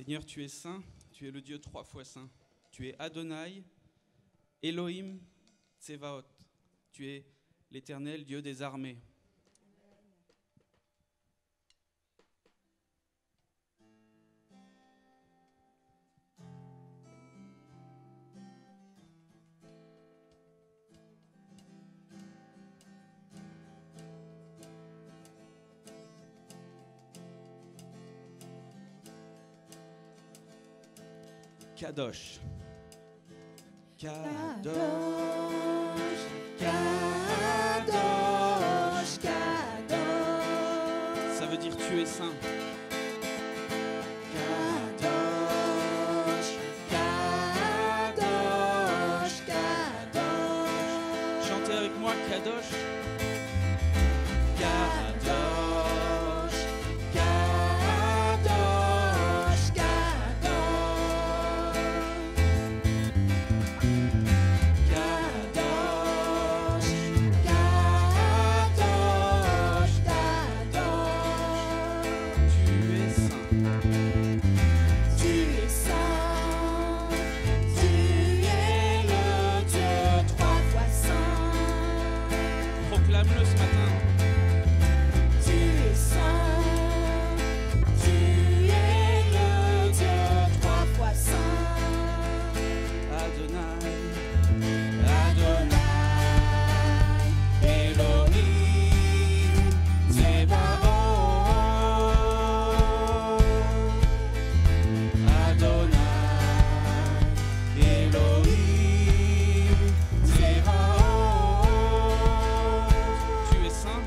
Seigneur, tu es saint, tu es le Dieu 3 fois saint. Tu es Adonai, Elohim, Tsevaot. Tu es l'Éternel, Dieu des armées. Kadosh. Kadosh. Kadosh, Kadosh. Ça veut dire tu es saint. Kadosh, Kadosh, Kadosh. Chantez avec moi Kadosh. Kadosh, Kadosh, Kadosh. Kadosh, Kadosh, Kadosh. Tu es saint. Tu es saint, tu es le Dieu 3 fois saint. Proclame-le ce matin. Tu es saint, tu es le Dieu 3 fois saint. Adonai. Adonai, Elohim, Tsevaot. Adonai, Elohim, Tsevaot. Tu es saint.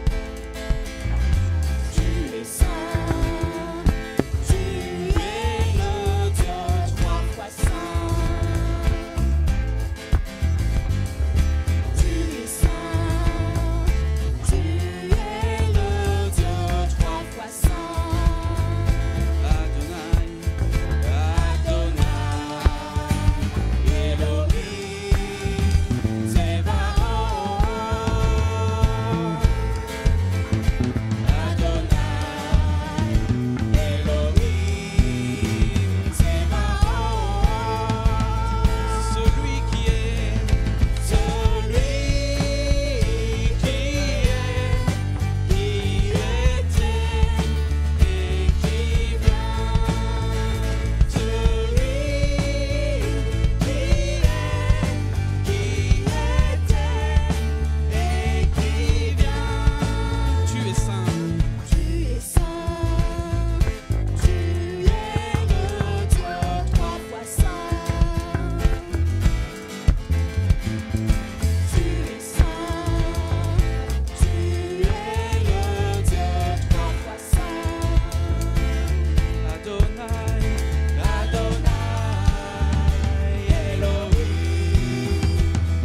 Tu es saint, tu es le Dieu 3 fois saint. Tu es saint, tu es le Dieu 3 fois saint. Adonai. Adonai, Elohim, Tsevaot. Adonai, Elohim, Tsevaot. Celui qui est. Celui qui était et qui vient. Celui qui était et qui vient. Tu es saint. Tu es saint, tu es le Dieu 3 fois saint. Tu es saint, tu es le Dieu 3 fois saint. Adonai. Adonai, Elohim,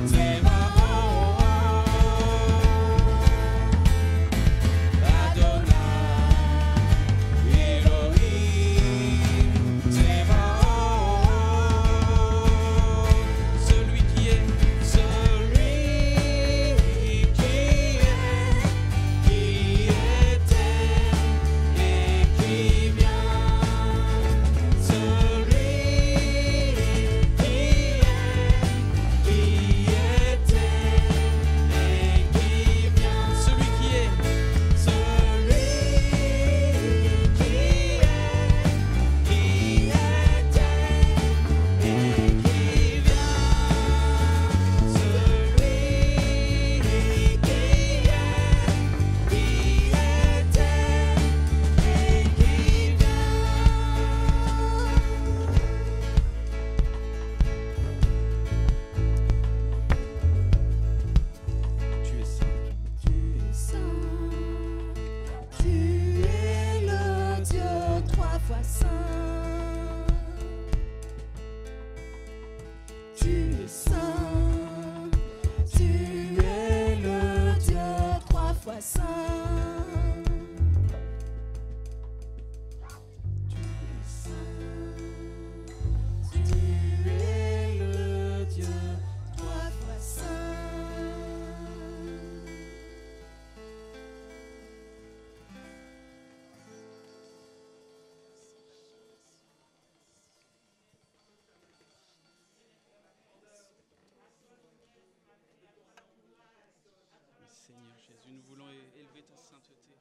Tsevaot. Adonai, Elohim, Tsevaot. Celui qui est. Celui qui était et qui vient. Celui qui était et qui vient. Celui qui est. Celui qui était et qui vient. Tu es saint. Tu es saint, tu es le Dieu 3 fois saint. Tu es saint, tu es le Dieu 3 fois saint. Tu es saint, tu es le Dieu 3 fois saint. voulons élever ta sainteté.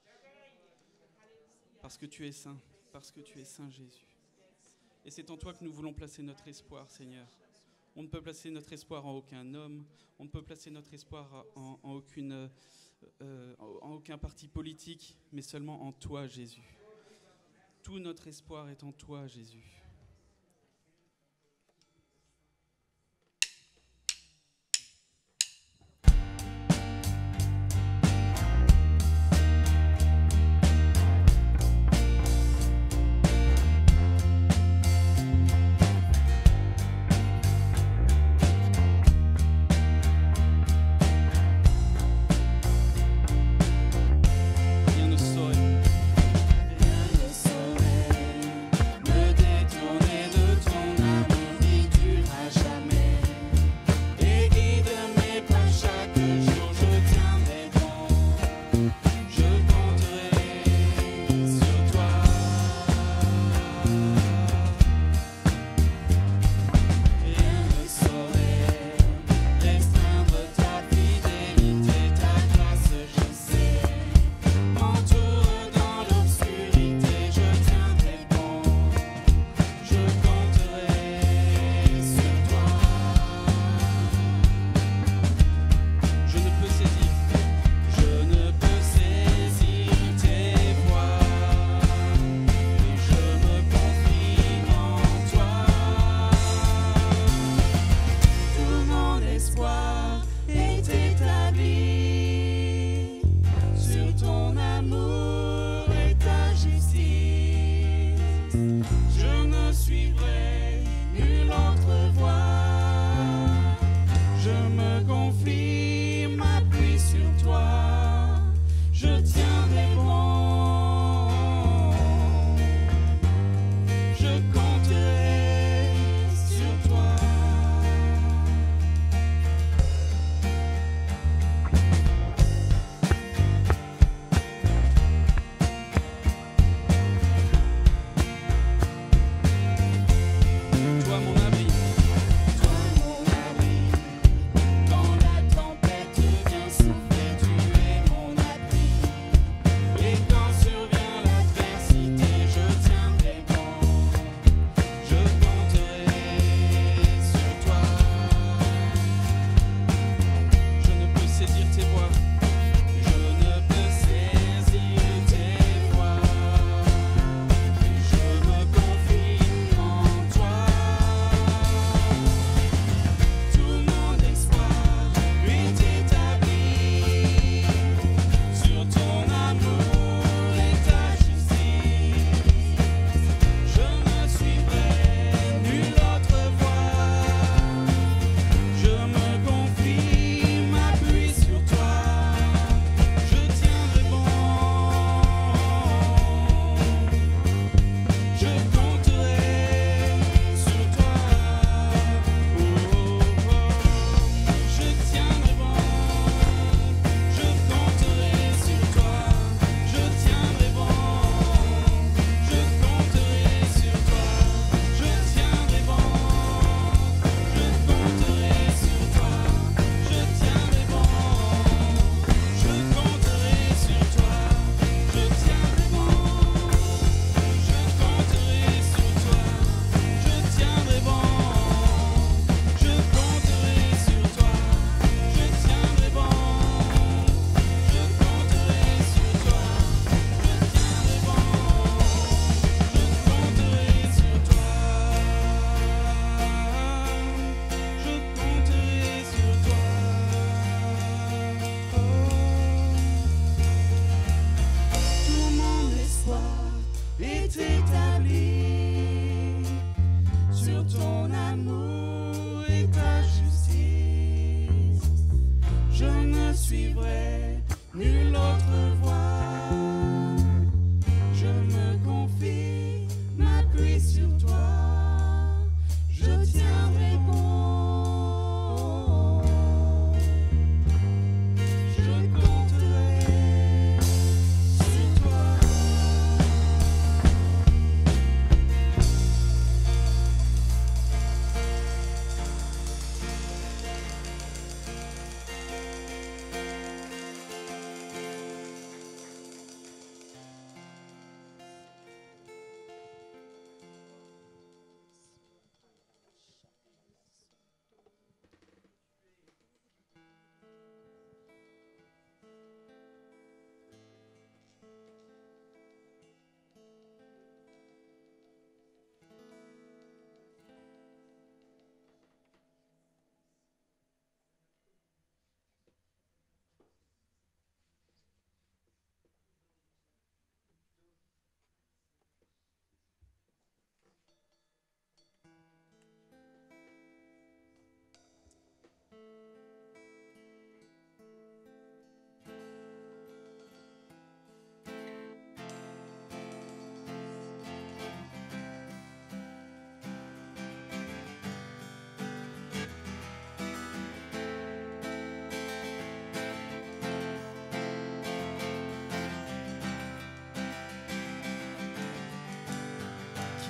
Parce que tu es saint, Jésus. Et c'est en toi que nous voulons placer notre espoir, Seigneur. On ne peut placer notre espoir en aucun homme, on ne peut placer notre espoir en aucun parti politique, mais seulement en toi, Jésus. Tout notre espoir est en toi, Jésus.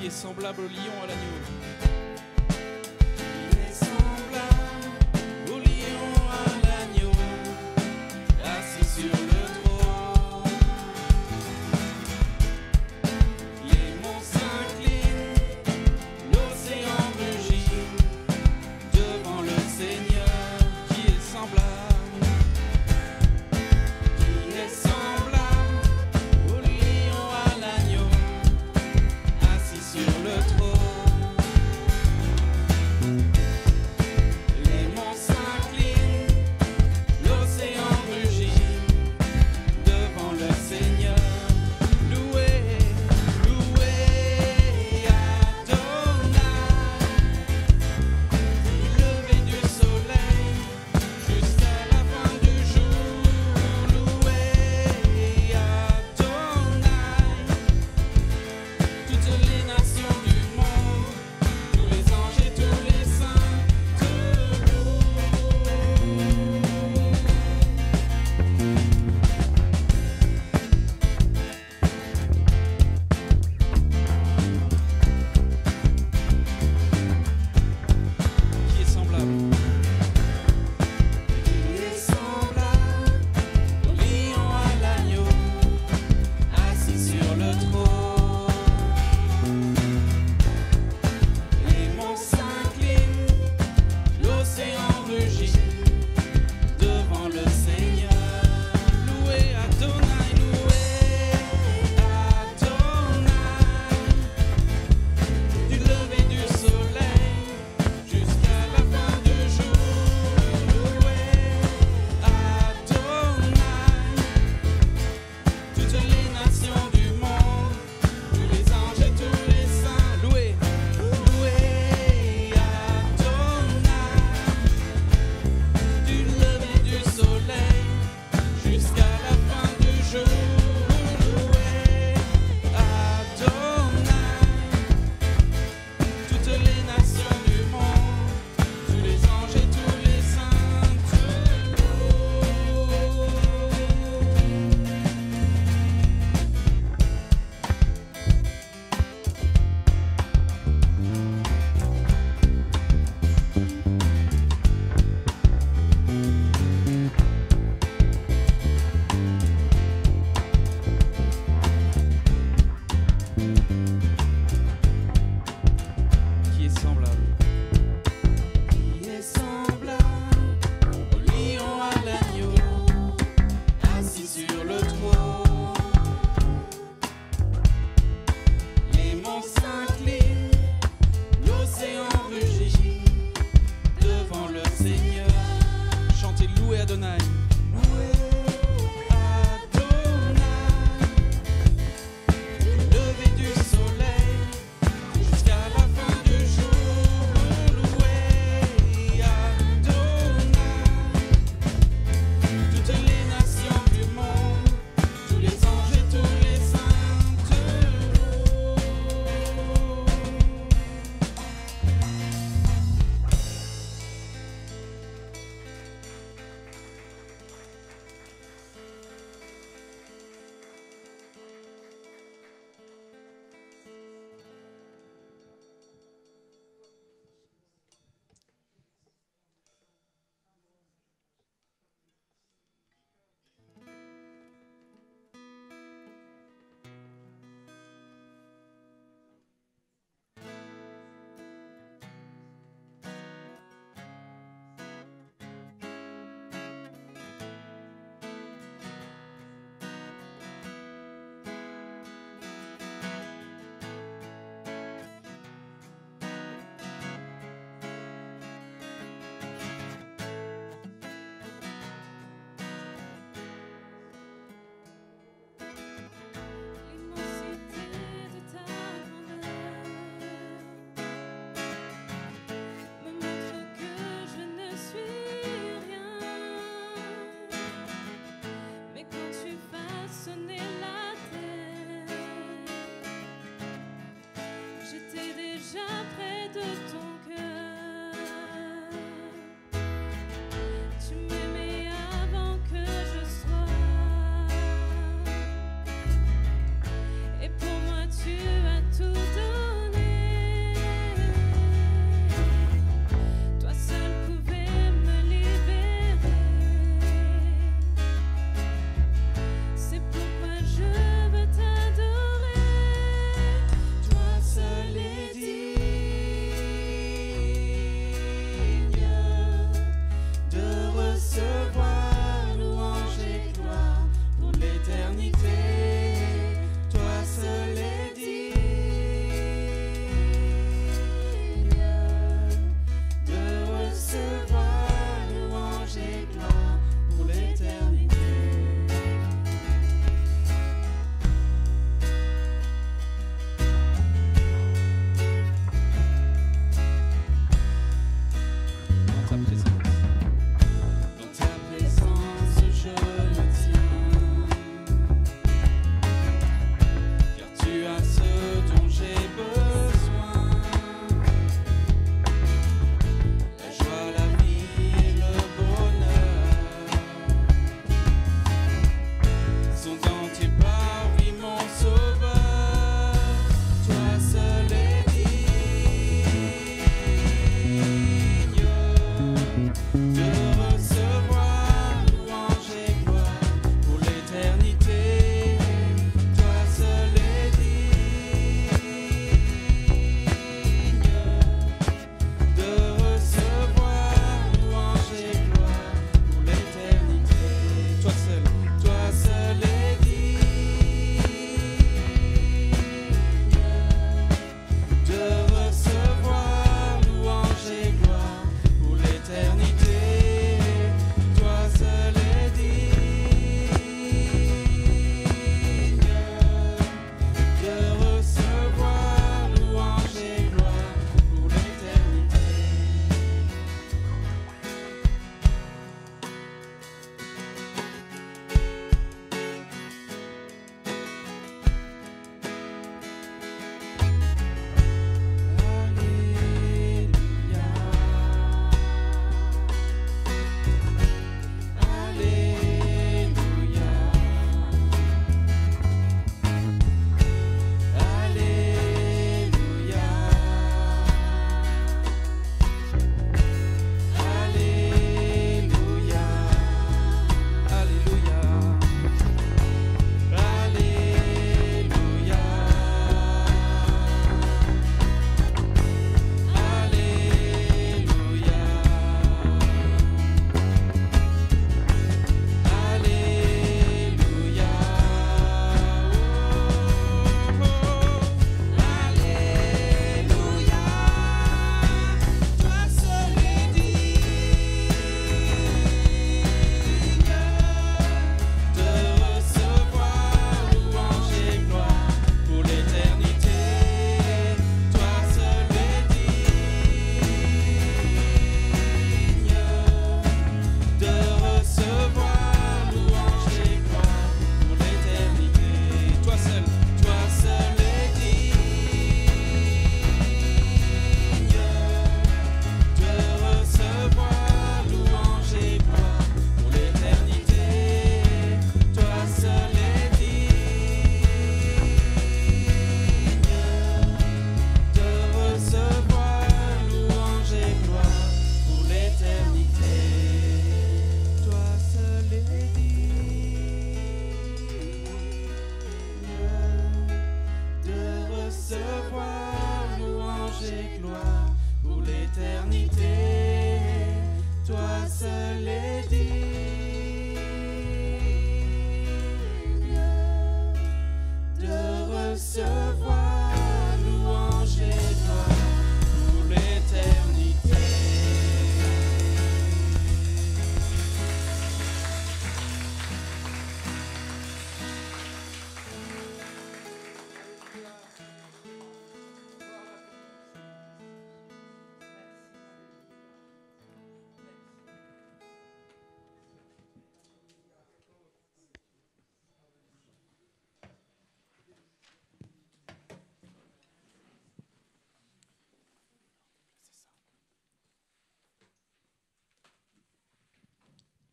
est semblable au lion à l'agneau. Il est semblable au lion à l'agneau, assis sur le trône. Les monts s'inclinent, l'océan rugit devant le Seigneur Qui est semblable, qui est semblable au lion à l'agneau, assis sur le trône. Les monts s'inclinent, l'océan rugit devant le Seigneur. loué, Loué Adonai, du lever du soleil jusqu'à la fin du jour. Loué Adonai, toutes les nations du monde, tous les anges et tous les saints te louent. qui est semblable, Il est semblable au lion à l'agneau, assis sur le trône. Les monts s'inclinent, l'océan rugit devant le Seigneur. loué Adonai, loué, Adonai, du lever du soleil jusqu'à la fin du jour. Loué Adonai, toutes les nations du monde, tous les anges et tous les saints. loué, Loué Adonai, du lever du soleil jusqu'à la fin du jour. Loué Adonai, toutes les nations du monde, tous les anges et tous les saints te louent. qui est semblable, Il est semblable au lion à l'agneau, assis sur le trône. Les monts s'inclinent, l'océan rugit devant le Seigneur. chantez loué Adonai, Loué Adonai, du lever du soleil jusqu'à la fin du jour. Loué Adonai, toutes les nations du monde, tous les anges et tous les saints te louent.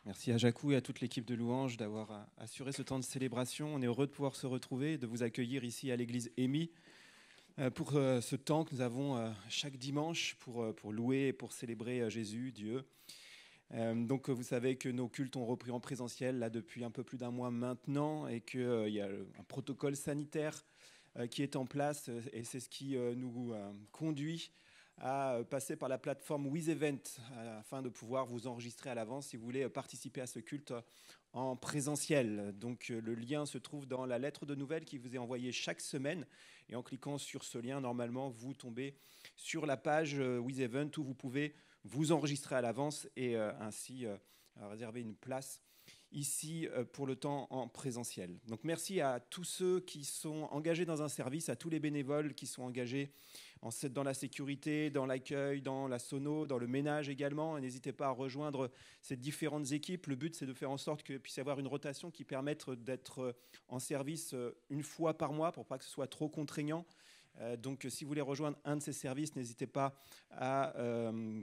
Merci à Jacou et à toute l'équipe de Louange d'avoir assuré ce temps de célébration. On est heureux de pouvoir se retrouver et de vous accueillir ici à l'église EMI pour ce temps que nous avons chaque dimanche pour louer et pour célébrer Jésus, Dieu. Donc vous savez que nos cultes ont repris en présentiel là, depuis un peu plus d'un mois maintenant et qu'il y a un protocole sanitaire qui est en place et c'est ce qui nous conduit à passer par la plateforme WizEvent afin de pouvoir vous enregistrer à l'avance si vous voulez participer à ce culte en présentiel. Donc le lien se trouve dans la lettre de nouvelles qui vous est envoyée chaque semaine et en cliquant sur ce lien, normalement, vous tombez sur la page WizEvent où vous pouvez vous enregistrer à l'avance et ainsi réserver une place ici pour le temps en présentiel. Donc merci à tous ceux qui sont engagés dans un service, à tous les bénévoles qui sont engagés dans la sécurité, dans l'accueil, dans la sono, dans le ménage également. N'hésitez pas à rejoindre ces différentes équipes. Le but, c'est de faire en sorte qu'il puisse y avoir une rotation qui permette d'être en service une fois par mois pour pas que ce soit trop contraignant. Donc, si vous voulez rejoindre un de ces services, n'hésitez pas à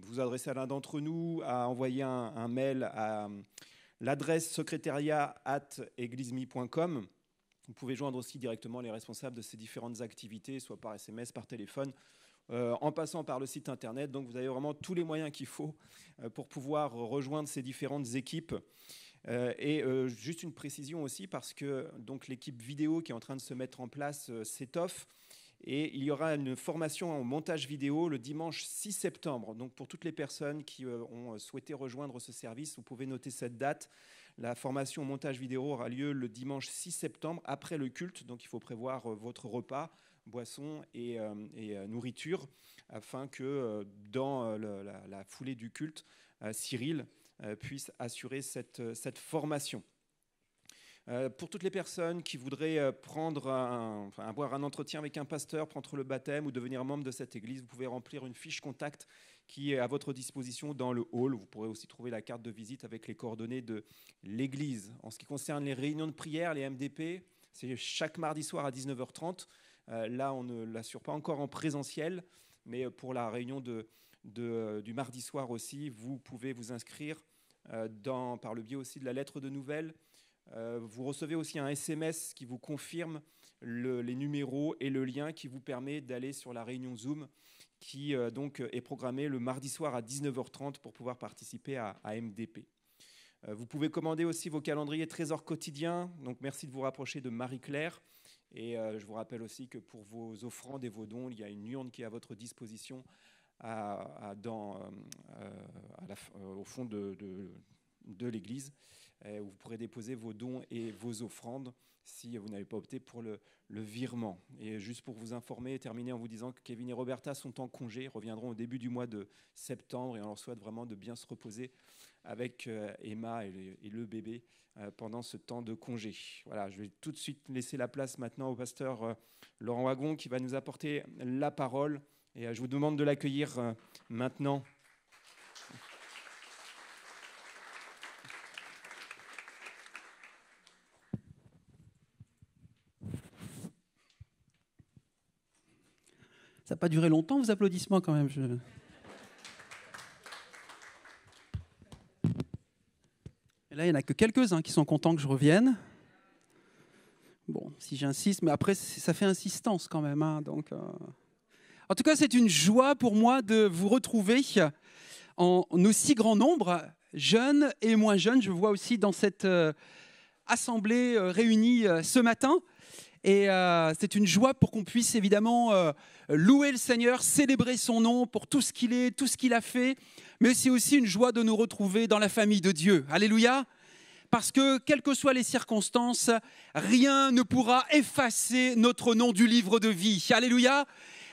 vous adresser à l'un d'entre nous, à envoyer un mail à l'adresse secrétariat@eglisemi.com. Vous pouvez joindre aussi directement les responsables de ces différentes activités, soit par SMS, par téléphone, en passant par le site internet. Donc vous avez vraiment tous les moyens qu'il faut pour pouvoir rejoindre ces différentes équipes. Juste une précision aussi, parce que donc, l'équipe vidéo qui est en train de se mettre en place s'étoffe. Et il y aura une formation en montage vidéo le dimanche 6 septembre. Donc pour toutes les personnes qui ont souhaité rejoindre ce service, vous pouvez noter cette date. La formation au montage vidéo aura lieu le dimanche 6 septembre après le culte. Donc il faut prévoir votre repas, boissons et nourriture afin que dans la foulée du culte, Cyril puisse assurer cette formation. Pour toutes les personnes qui voudraient avoir un entretien avec un pasteur, prendre le baptême ou devenir membre de cette église, vous pouvez remplir une fiche contact qui est à votre disposition dans le hall. Vous pourrez aussi trouver la carte de visite avec les coordonnées de l'église. En ce qui concerne les réunions de prière, les MDP, c'est chaque mardi soir à 19h30. Là, on ne l'assure pas encore en présentiel, mais pour la réunion du mardi soir aussi, vous pouvez vous inscrire par le biais aussi de la lettre de nouvelles. Vous recevez aussi un SMS qui vous confirme les numéros et le lien qui vous permet d'aller sur la réunion Zoom qui donc est programmée le mardi soir à 19h30 pour pouvoir participer à MDP. Vous pouvez commander aussi vos calendriers Trésor quotidien. Donc merci de vous rapprocher de Marie-Claire. Et je vous rappelle aussi que pour vos offrandes et vos dons, il y a une urne qui est à votre disposition au fond de l'église. Où vous pourrez déposer vos dons et vos offrandes si vous n'avez pas opté pour le virement. Et juste pour vous informer et terminer en vous disant que Kevin et Roberta sont en congé, reviendront au début du mois de septembre et on leur souhaite vraiment de bien se reposer avec Emma et le bébé pendant ce temps de congé. Voilà, je vais tout de suite laisser la place maintenant au pasteur Laurent Wagon qui va nous apporter la parole et je vous demande de l'accueillir maintenant. Ça n'a pas duré longtemps, vos applaudissements quand même. Et là, il n'y en a que quelques-uns qui sont contents que je revienne. Bon, si j'insiste, mais après, ça fait insistance quand même. Hein, donc, En tout cas, c'est une joie pour moi de vous retrouver en aussi grand nombre, jeunes et moins jeunes. Je vois aussi dans cette assemblée réunie ce matin. Et c'est une joie pour qu'on puisse évidemment louer le Seigneur, célébrer son nom pour tout ce qu'il est, tout ce qu'il a fait. Mais c'est aussi une joie de nous retrouver dans la famille de Dieu. Alléluia. Parce que, quelles que soient les circonstances, rien ne pourra effacer notre nom du livre de vie. Alléluia.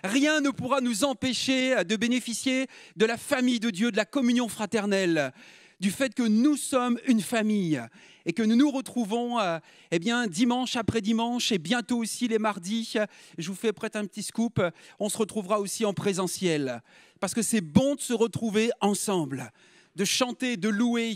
Rien ne pourra nous empêcher de bénéficier de la famille de Dieu, de la communion fraternelle, du fait que nous sommes une famille et que nous nous retrouvons dimanche après dimanche et bientôt aussi les mardis. Je vous fais prêter un petit scoop, on se retrouvera aussi en présentiel parce que c'est bon de se retrouver ensemble, de chanter, de louer,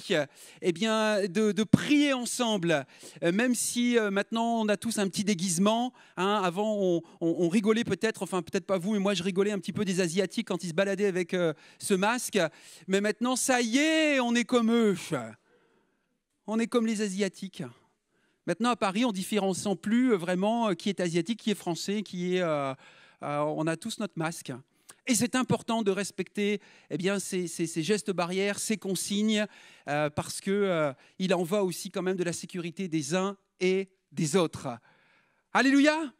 de prier ensemble, même si maintenant on a tous un petit déguisement. Hein, avant on rigolait peut-être, enfin peut-être pas vous, mais moi je rigolais un petit peu des Asiatiques quand ils se baladaient avec ce masque. Mais maintenant ça y est, on est comme eux. on est comme les Asiatiques. Maintenant, à Paris, on ne différencie plus vraiment qui est asiatique, qui est français, on a tous notre masque. Et c'est important de respecter ces gestes barrières, ces consignes, parce qu'il en va aussi quand même de la sécurité des uns et des autres. Alléluia!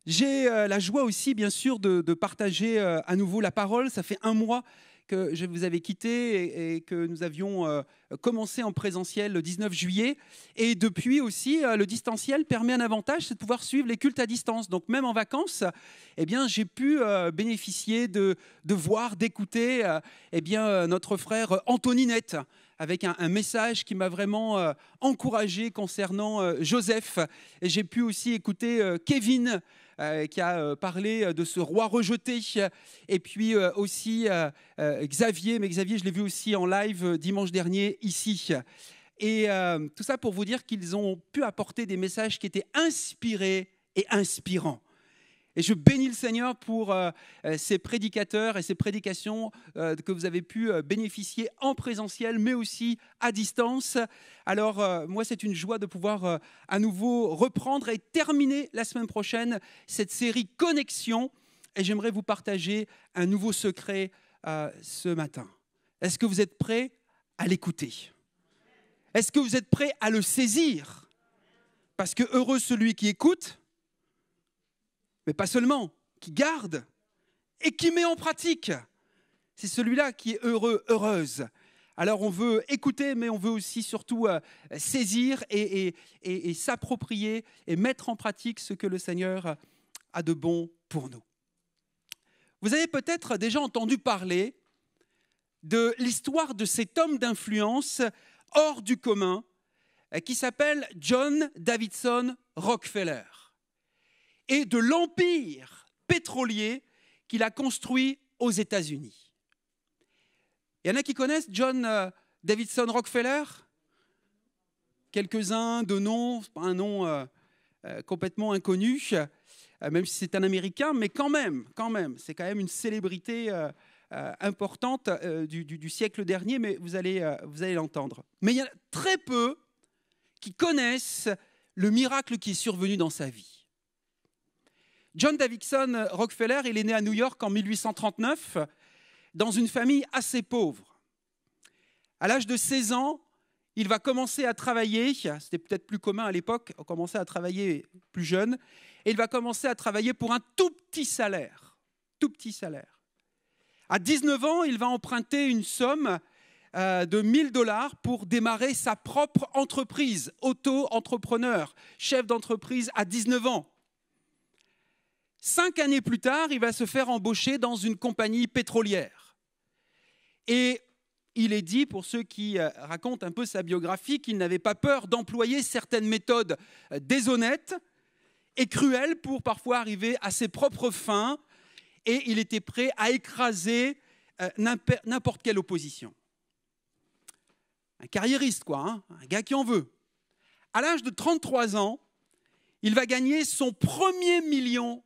J'ai la joie aussi, bien sûr, de partager à nouveau la parole. Ça fait 1 mois que je vous avais quitté et que nous avions commencé en présentiel le 19 juillet. Et depuis aussi, le distanciel permet un avantage, c'est de pouvoir suivre les cultes à distance. Donc même en vacances, j'ai pu bénéficier de voir, d'écouter notre frère Antoninette, avec un message qui m'a vraiment encouragé concernant Joseph. Et j'ai pu aussi écouter Kevin, qui a parlé de ce roi rejeté, et puis aussi Xavier, mais Xavier, je l'ai vu aussi en live dimanche dernier ici. Et tout ça pour vous dire qu'ils ont pu apporter des messages qui étaient inspirés et inspirants. Et je bénis le Seigneur pour ces prédicateurs et ces prédications que vous avez pu bénéficier en présentiel, mais aussi à distance. Alors, moi, c'est une joie de pouvoir à nouveau reprendre et terminer la semaine prochaine cette série Connexion. Et j'aimerais vous partager un nouveau secret ce matin. Est-ce que vous êtes prêts à l'écouter? Est-ce que vous êtes prêts à le saisir? Parce que heureux celui qui écoute, mais pas seulement, qui garde et qui met en pratique. C'est celui-là qui est heureux, heureuse. Alors on veut écouter, mais on veut aussi surtout saisir et s'approprier et mettre en pratique ce que le Seigneur a de bon pour nous. Vous avez peut-être déjà entendu parler de l'histoire de cet homme d'influence hors du commun qui s'appelle John Davidson Rockefeller, et de l'empire pétrolier qu'il a construit aux États-Unis. Il y en a qui connaissent John Davidson Rockefeller? Quelques-uns de noms, c'est pas un nom complètement inconnu, même si c'est un Américain, mais quand même, c'est quand même une célébrité importante du siècle dernier, mais vous allez l'entendre. Mais il y en a très peu qui connaissent le miracle qui est survenu dans sa vie. John Davidson Rockefeller, il est né à New York en 1839, dans une famille assez pauvre. À l'âge de 16 ans, il va commencer à travailler, c'était peut-être plus commun à l'époque, on commençait à travailler plus jeune, et il va commencer à travailler pour un tout petit salaire. À 19 ans, il va emprunter une somme de $1000 pour démarrer sa propre entreprise, auto-entrepreneur, chef d'entreprise à 19 ans. 5 années plus tard, il va se faire embaucher dans une compagnie pétrolière. Et il est dit, pour ceux qui racontent un peu sa biographie, qu'il n'avait pas peur d'employer certaines méthodes déshonnêtes et cruelles pour parfois arriver à ses propres fins. Et il était prêt à écraser n'importe quelle opposition. Un carriériste, quoi, un gars qui en veut. À l'âge de 33 ans, il va gagner son premier $1 000 000.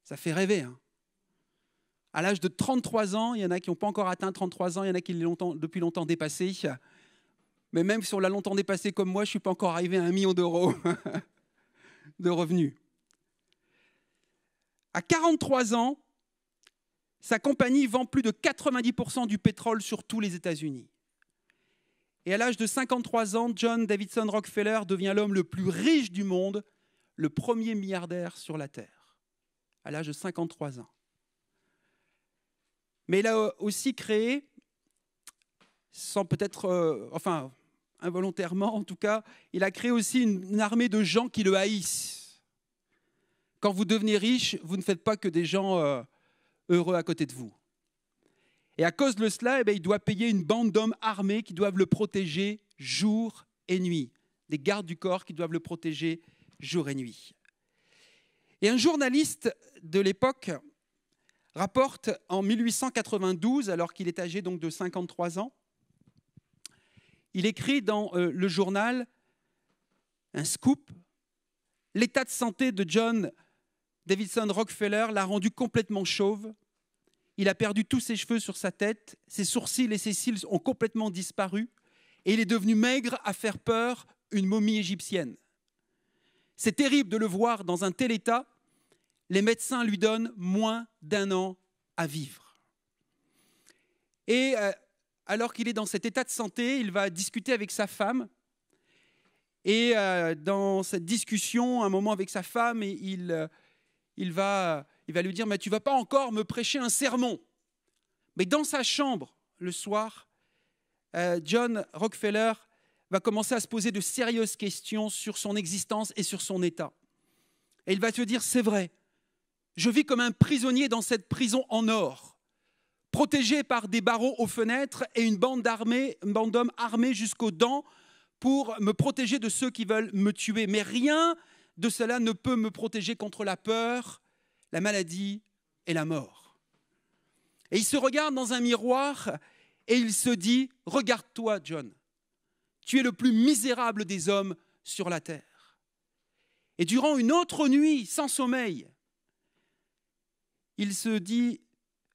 Ça fait rêver. À l'âge de 33 ans, il y en a qui n'ont pas encore atteint 33 ans, il y en a qui l'ont depuis longtemps dépassé. Mais même si on l'a longtemps dépassé comme moi, je ne suis pas encore arrivé à $1 million de revenus. À 43 ans, sa compagnie vend plus de 90% du pétrole sur tous les États-Unis. Et à l'âge de 53 ans, John Davidson Rockefeller devient l'homme le plus riche du monde, le premier milliardaire sur la Terre, à l'âge de 53 ans. Mais il a aussi créé, sans peut-être, involontairement en tout cas, il a créé aussi une armée de gens qui le haïssent. Quand vous devenez riche, vous ne faites pas que des gens heureux à côté de vous. Et à cause de cela, il doit payer une bande d'hommes armés qui doivent le protéger jour et nuit. Des gardes du corps qui doivent le protéger jour et nuit. Et un journaliste de l'époque rapporte en 1892, alors qu'il est âgé donc de 53 ans, il écrit dans le journal un scoop: l'état de santé de John Davidson Rockefeller l'a rendu complètement chauve. il a perdu tous ses cheveux sur sa tête, ses sourcils et ses cils ont complètement disparu, et il est devenu maigre à faire peur, une momie égyptienne. C'est terrible de le voir dans un tel état. Les médecins lui donnent moins d'1 an à vivre. Et alors qu'il est dans cet état de santé, il va discuter avec sa femme. Et dans cette discussion, un moment avec sa femme, il va lui dire « Mais tu ne vas pas encore me prêcher un sermon ?» Mais dans sa chambre, le soir, John Rockefeller va commencer à se poser de sérieuses questions sur son existence et sur son état. Et il va te dire « C'est vrai, je vis comme un prisonnier dans cette prison en or, protégé par des barreaux aux fenêtres et une bande d'hommes armés jusqu'aux dents pour me protéger de ceux qui veulent me tuer. Mais rien de cela ne peut me protéger contre la peur, la maladie et la mort. » Et il se regarde dans un miroir et il se dit « Regarde-toi, John, tu es le plus misérable des hommes sur la terre. » Et durant une autre nuit sans sommeil, il se dit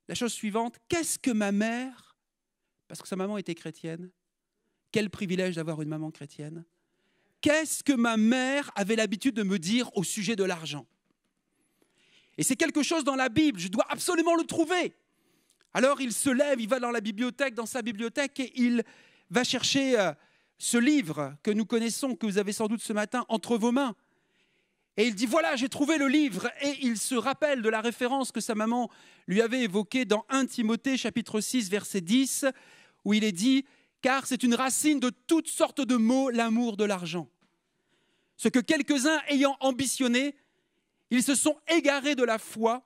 la chose suivante, « Qu'est-ce que ma mère, parce que sa maman était chrétienne, quel privilège d'avoir une maman chrétienne, qu'est-ce que ma mère avait l'habitude de me dire au sujet de l'argent ?» Et c'est quelque chose dans la Bible, je dois absolument le trouver. Alors il se lève, il va dans sa bibliothèque et il va chercher ce livre que nous connaissons, que vous avez sans doute ce matin entre vos mains. Et il dit, voilà, j'ai trouvé le livre. Et il se rappelle de la référence que sa maman lui avait évoquée dans 1 Timothée, chapitre 6, verset 10, où il est dit, « Car c'est une racine de toutes sortes de maux, l'amour de l'argent. Ce que quelques-uns ayant ambitionné, ils se sont égarés de la foi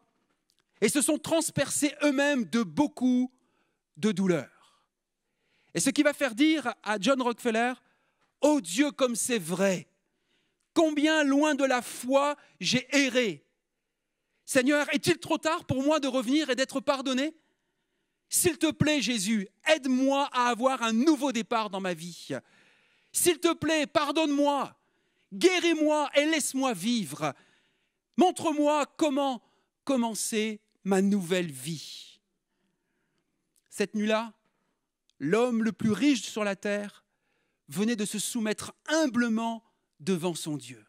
et se sont transpercés eux-mêmes de beaucoup de douleurs. » Et ce qui va faire dire à John Rockefeller, « Oh Dieu, comme c'est vrai, combien loin de la foi j'ai erré. Seigneur, est-il trop tard pour moi de revenir et d'être pardonné ? S'il te plaît, Jésus, aide-moi à avoir un nouveau départ dans ma vie. S'il te plaît, pardonne-moi, guéris-moi et laisse-moi vivre. Montre-moi comment commencer ma nouvelle vie. » Cette nuit-là, l'homme le plus riche sur la terre venait de se soumettre humblement devant son Dieu,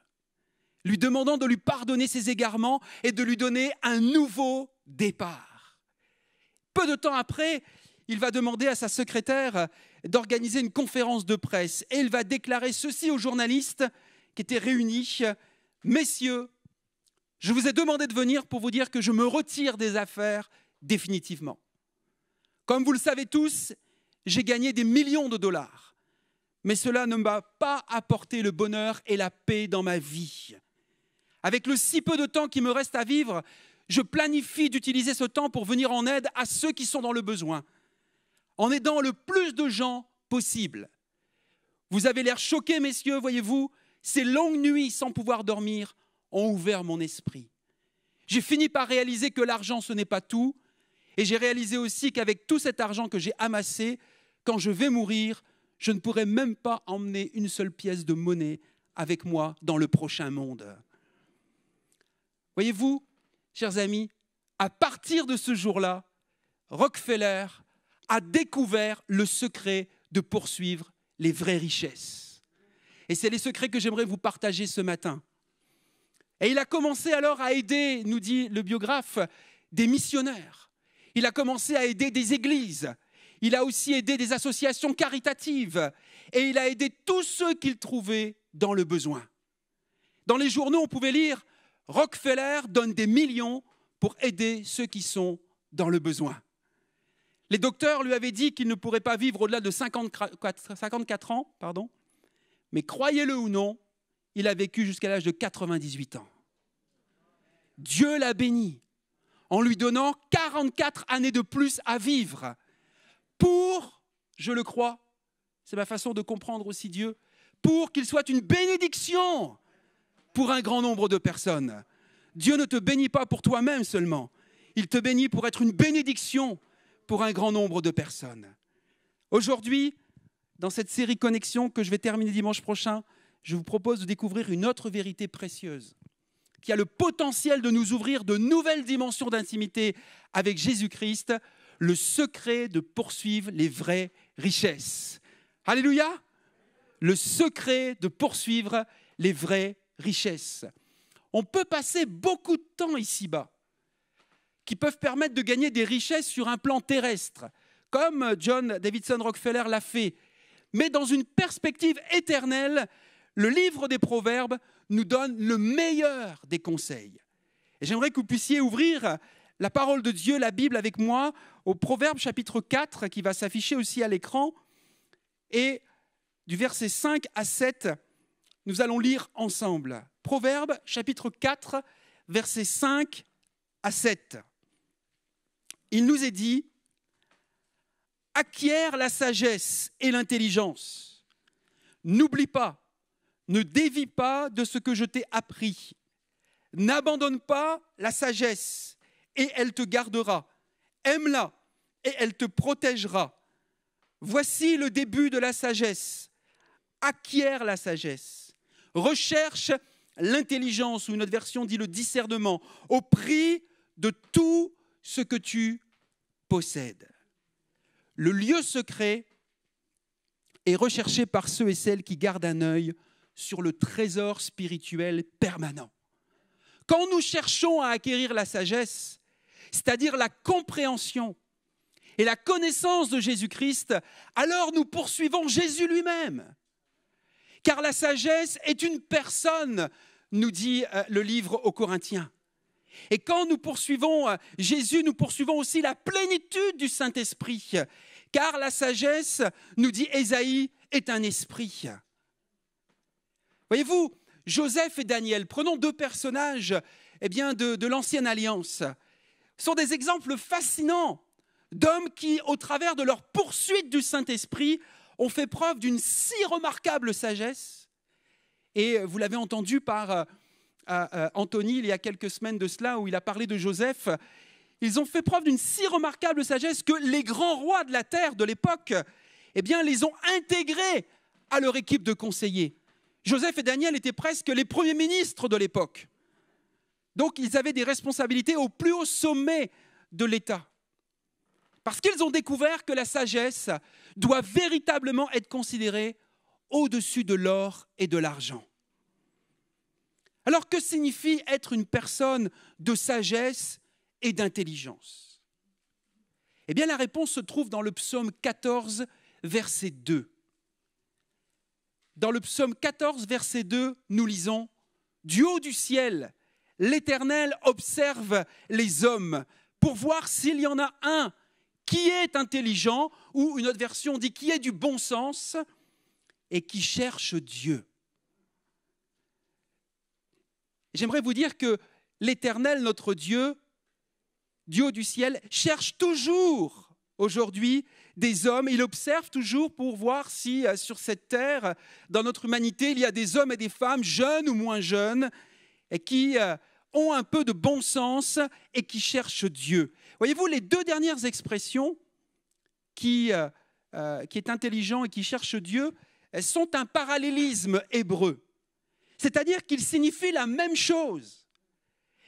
lui demandant de lui pardonner ses égarements et de lui donner un nouveau départ. Peu de temps après, il va demander à sa secrétaire d'organiser une conférence de presse et il va déclarer ceci aux journalistes qui étaient réunis. « Messieurs, je vous ai demandé de venir pour vous dire que je me retire des affaires définitivement. Comme vous le savez tous, j'ai gagné des millions de dollars. Mais cela ne m'a pas apporté le bonheur et la paix dans ma vie. Avec le si peu de temps qui me reste à vivre, je planifie d'utiliser ce temps pour venir en aide à ceux qui sont dans le besoin, en aidant le plus de gens possible. Vous avez l'air choqués, messieurs, voyez-vous, ces longues nuits sans pouvoir dormir ont ouvert mon esprit. J'ai fini par réaliser que l'argent, ce n'est pas tout, et j'ai réalisé aussi qu'avec tout cet argent que j'ai amassé, quand je vais mourir, je ne pourrai même pas emmener une seule pièce de monnaie avec moi dans le prochain monde. » Voyez-vous, chers amis, à partir de ce jour-là, Rockefeller a découvert le secret de poursuivre les vraies richesses. Et c'est les secrets que j'aimerais vous partager ce matin. Et il a commencé alors à aider, nous dit le biographe, des missionnaires. Il a commencé à aider des églises. Il a aussi aidé des associations caritatives et il a aidé tous ceux qu'il trouvait dans le besoin. Dans les journaux, on pouvait lire « Rockefeller donne des millions pour aider ceux qui sont dans le besoin ». Les docteurs lui avaient dit qu'il ne pourrait pas vivre au-delà de 54 ans, mais croyez-le ou non, il a vécu jusqu'à l'âge de 98 ans. Dieu l'a béni en lui donnant 44 années de plus à vivre. Pour, je le crois, c'est ma façon de comprendre aussi Dieu, pour qu'il soit une bénédiction pour un grand nombre de personnes. Dieu ne te bénit pas pour toi-même seulement, il te bénit pour être une bénédiction pour un grand nombre de personnes. Aujourd'hui, dans cette série Connexion que je vais terminer dimanche prochain, je vous propose de découvrir une autre vérité précieuse. qui a le potentiel de nous ouvrir de nouvelles dimensions d'intimité avec Jésus-Christ, le secret de poursuivre les vraies richesses. Alléluia! Le secret de poursuivre les vraies richesses. On peut passer beaucoup de temps ici-bas, qui peuvent permettre de gagner des richesses sur un plan terrestre, comme John Davidson Rockefeller l'a fait. Mais dans une perspective éternelle, le livre des Proverbes nous donne le meilleur des conseils. Et j'aimerais que vous puissiez ouvrir la parole de Dieu, la Bible, avec moi, au Proverbe chapitre 4, qui va s'afficher aussi à l'écran. Et du verset 5 à 7, nous allons lire ensemble. Proverbe chapitre 4, versets 5 à 7. Il nous est dit, « Acquiert la sagesse et l'intelligence. N'oublie pas, ne dévie pas de ce que je t'ai appris. N'abandonne pas la sagesse et elle te gardera. Aime-la et elle te protégera. Voici le début de la sagesse. Acquiert la sagesse. Recherche l'intelligence, ou une autre version dit le discernement, au prix de tout ce que tu possèdes. » Le lieu secret est recherché par ceux et celles qui gardent un œil sur le trésor spirituel permanent. Quand nous cherchons à acquérir la sagesse, c'est-à-dire la compréhension et la connaissance de Jésus-Christ, alors nous poursuivons Jésus lui-même. Car la sagesse est une personne, nous dit le livre aux Corinthiens. Et quand nous poursuivons Jésus, nous poursuivons aussi la plénitude du Saint-Esprit. Car la sagesse, nous dit Ésaïe, est un esprit. Voyez-vous, Joseph et Daniel, prenons deux personnages de l'Ancienne Alliance, sont des exemples fascinants d'hommes qui, au travers de leur poursuite du Saint-Esprit, ont fait preuve d'une si remarquable sagesse. Et vous l'avez entendu par Anthony il y a quelques semaines de cela, où il a parlé de Joseph. Ils ont fait preuve d'une si remarquable sagesse que les grands rois de la terre de l'époque les ont intégrés à leur équipe de conseillers. Joseph et Daniel étaient presque les premiers ministres de l'époque. Donc ils avaient des responsabilités au plus haut sommet de l'État. Parce qu'ils ont découvert que la sagesse doit véritablement être considérée au-dessus de l'or et de l'argent. Alors que signifie être une personne de sagesse et d'intelligence? Eh bien la réponse se trouve dans le psaume 14, verset 2. Dans le psaume 14, verset 2, nous lisons « Du haut du ciel, l'Éternel observe les hommes pour voir s'il y en a un qui est intelligent, ou une autre version dit qui est du bon sens et qui cherche Dieu. » J'aimerais vous dire que l'Éternel, notre Dieu, du haut du ciel, cherche toujours aujourd'hui des hommes. Il observe toujours pour voir si sur cette terre, dans notre humanité, il y a des hommes et des femmes, jeunes ou moins jeunes, et qui ont un peu de bon sens et qui cherchent Dieu. Voyez-vous, les deux dernières expressions, qui est intelligent et qui cherche Dieu, elles sont un parallélisme hébreu. C'est-à-dire qu'ils signifient la même chose.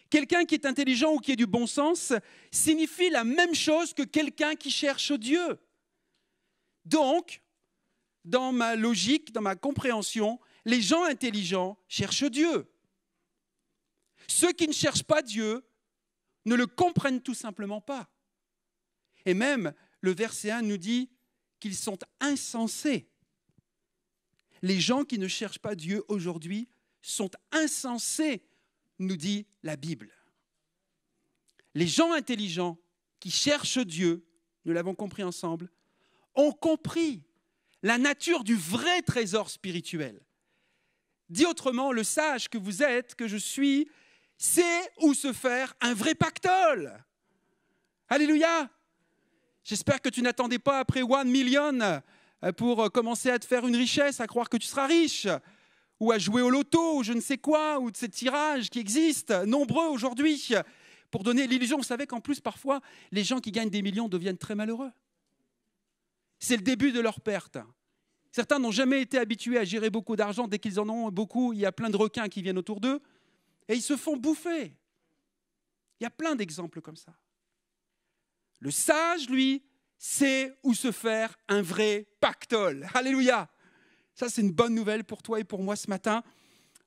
Quelqu'un qui est intelligent ou qui est du bon sens signifie la même chose que quelqu'un qui cherche Dieu. Donc, dans ma logique, dans ma compréhension, les gens intelligents cherchent Dieu. Ceux qui ne cherchent pas Dieu ne le comprennent tout simplement pas. Et même, le verset 1 nous dit qu'ils sont insensés. Les gens qui ne cherchent pas Dieu aujourd'hui sont insensés, nous dit la Bible. Les gens intelligents qui cherchent Dieu, nous l'avons compris ensemble, ont compris la nature du vrai trésor spirituel. Dit autrement, le sage que vous êtes, que je suis, sait où se faire un vrai pactole. Alléluia! J'espère que tu n'attendais pas après 1 million pour commencer à te faire une richesse, à croire que tu seras riche, ou à jouer au loto, ou je ne sais quoi, ou de ces tirages qui existent, nombreux aujourd'hui, pour donner l'illusion. Vous savez qu'en plus, parfois, les gens qui gagnent des millions deviennent très malheureux. C'est le début de leur perte. Certains n'ont jamais été habitués à gérer beaucoup d'argent. Dès qu'ils en ont beaucoup, il y a plein de requins qui viennent autour d'eux. et ils se font bouffer. Il y a plein d'exemples comme ça. Le sage, lui, sait où se faire un vrai pactole. Alléluia! Ça, c'est une bonne nouvelle pour toi et pour moi ce matin.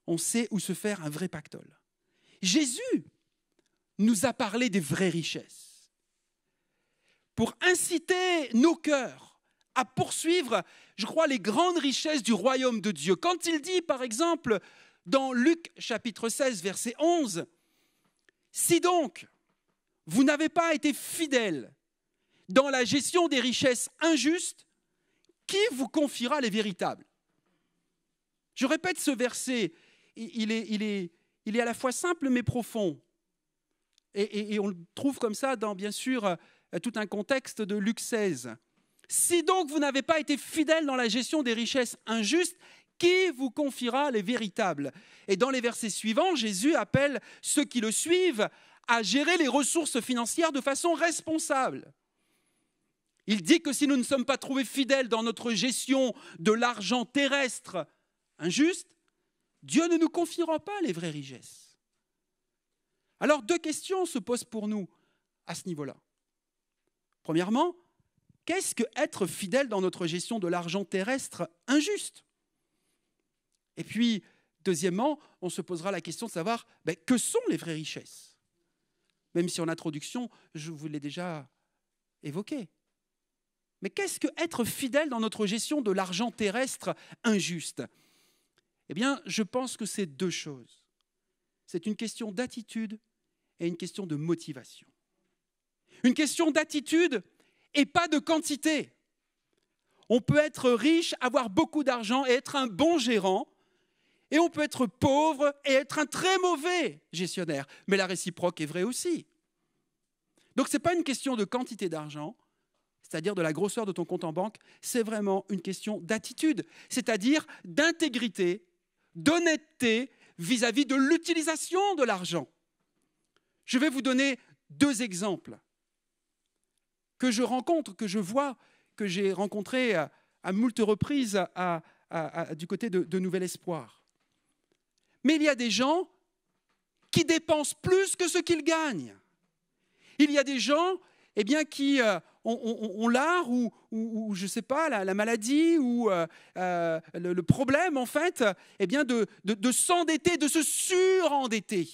On sait où se faire un vrai pactole. Jésus nous a parlé des vraies richesses pour inciter nos cœurs à poursuivre, je crois, les grandes richesses du royaume de Dieu. Quand il dit, par exemple, dans Luc chapitre 16, verset 11, « Si donc, vous n'avez pas été fidèles dans la gestion des richesses injustes, qui vous confiera les véritables ?» Je répète ce verset, il est à la fois simple mais profond. Et on le trouve comme ça dans, bien sûr, tout un contexte de Luc 16. « Si donc vous n'avez pas été fidèles dans la gestion des richesses injustes, qui vous confiera les véritables ?» Et dans les versets suivants, Jésus appelle ceux qui le suivent à gérer les ressources financières de façon responsable. Il dit que si nous ne sommes pas trouvés fidèles dans notre gestion de l'argent terrestre injuste, Dieu ne nous confiera pas les vraies richesses. Alors, deux questions se posent pour nous à ce niveau-là. Premièrement, qu'est-ce que être fidèle dans notre gestion de l'argent terrestre injuste ? Et puis, deuxièmement, on se posera la question de savoir que sont les vraies richesses ? Même si en introduction, je vous l'ai déjà évoqué. Mais qu'est-ce que être fidèle dans notre gestion de l'argent terrestre injuste ? Eh bien, je pense que c'est deux choses. C'est une question d'attitude et une question de motivation. Une question d'attitude et pas de quantité. On peut être riche, avoir beaucoup d'argent et être un bon gérant, et on peut être pauvre et être un très mauvais gestionnaire. Mais la réciproque est vraie aussi. Donc ce n'est pas une question de quantité d'argent, c'est-à-dire de la grosseur de ton compte en banque, c'est vraiment une question d'attitude, c'est-à-dire d'intégrité, d'honnêteté vis-à-vis de l'utilisation de l'argent. Je vais vous donner deux exemples que je rencontre, que je vois, que j'ai rencontrés à moult reprises du côté de Nouvel Espoir. Mais il y a des gens qui dépensent plus que ce qu'ils gagnent. Il y a des gens qui ont l'art ou je ne sais pas, la maladie ou le problème, en fait, de s'endetter, de se surendetter.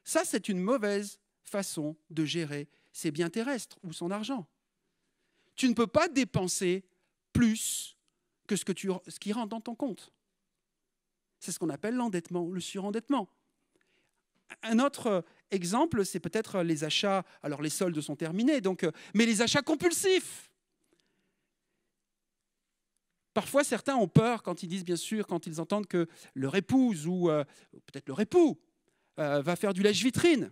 Ça, c'est une mauvaise façon de gérer ses biens terrestres ou son argent. Tu ne peux pas dépenser plus que ce qui rentre dans ton compte. C'est ce qu'on appelle l'endettement ou le surendettement. Un autre exemple, c'est peut-être les achats, alors les soldes sont terminés, mais les achats compulsifs. Parfois, certains ont peur quand ils disent, bien sûr, quand ils entendent que leur épouse ou peut-être leur époux va faire du lèche-vitrine,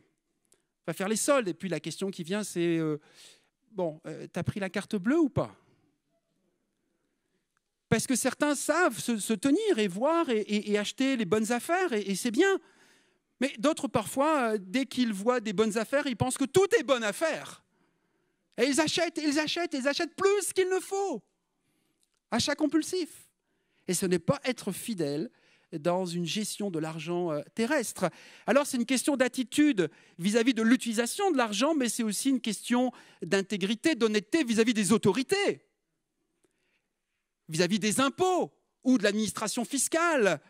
va faire les soldes. Et puis la question qui vient, c'est, t'as pris la carte bleue ou pas ? Parce que certains savent se tenir et voir et acheter les bonnes affaires, et c'est bien. Mais d'autres, parfois, dès qu'ils voient des bonnes affaires, ils pensent que tout est bonne affaire. Et ils achètent plus qu'il ne faut. Achat compulsif. Et ce n'est pas être fidèle dans une gestion de l'argent terrestre. Alors, c'est une question d'attitude vis-à-vis de l'utilisation de l'argent, mais c'est aussi une question d'intégrité, d'honnêteté vis-à-vis des autorités, vis-à-vis des impôts ou de l'administration fiscale.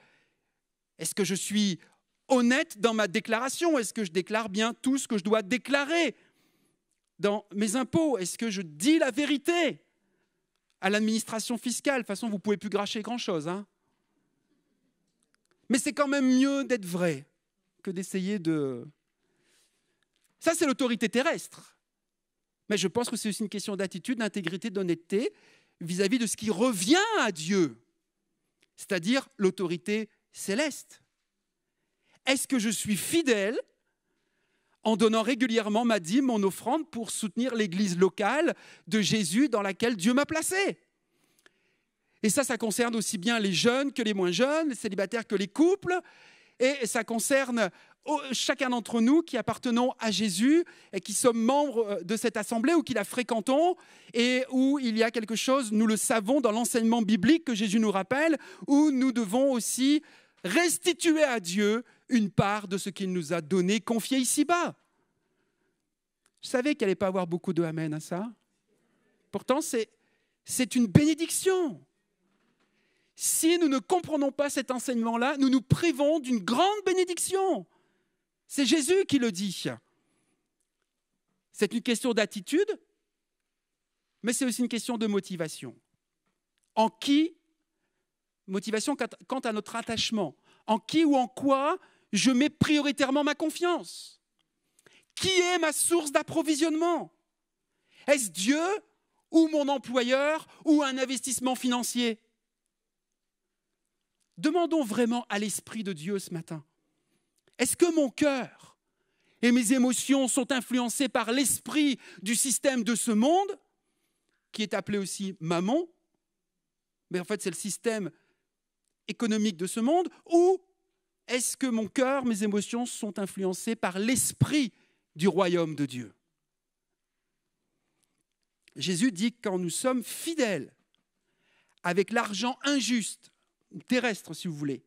Est-ce que je suis honnête dans ma déclaration ? Est-ce que je déclare bien tout ce que je dois déclarer dans mes impôts ? Est-ce que je dis la vérité à l'administration fiscale ? De toute façon, vous ne pouvez plus gâcher grand-chose. Mais c'est quand même mieux d'être vrai que d'essayer de... Ça, c'est l'autorité terrestre. Mais je pense que c'est aussi une question d'attitude, d'intégrité, d'honnêteté vis-à-vis de ce qui revient à Dieu, c'est-à-dire l'autorité céleste. Est-ce que je suis fidèle en donnant régulièrement ma dîme, mon offrande pour soutenir l'église locale de Jésus dans laquelle Dieu m'a placé ? Et ça concerne aussi bien les jeunes que les moins jeunes, les célibataires que les couples, et ça concerne chacun d'entre nous qui appartenons à Jésus et qui sommes membres de cette assemblée ou qui la fréquentons et où il y a quelque chose, nous le savons, dans l'enseignement biblique que Jésus nous rappelle, où nous devons aussi restituer à Dieu une part de ce qu'il nous a donné, confié ici-bas. Je savais qu'il n'allait pas avoir beaucoup de amen à ça. Pourtant, c'est une bénédiction. Si nous ne comprenons pas cet enseignement-là, nous nous privons d'une grande bénédiction. C'est Jésus qui le dit. C'est une question d'attitude, mais c'est aussi une question de motivation. En qui, motivation quant à notre attachement, en qui ou en quoi je mets prioritairement ma confiance? Qui est ma source d'approvisionnement? Est-ce Dieu ou mon employeur ou un investissement financier? Demandons vraiment à l'Esprit de Dieu ce matin. Est-ce que mon cœur et mes émotions sont influencés par l'esprit du système de ce monde, qui est appelé aussi mammon, mais en fait c'est le système économique de ce monde, ou est-ce que mon cœur, mes émotions sont influencées par l'esprit du royaume de Dieu? Jésus dit que quand nous sommes fidèles avec l'argent injuste, terrestre si vous voulez,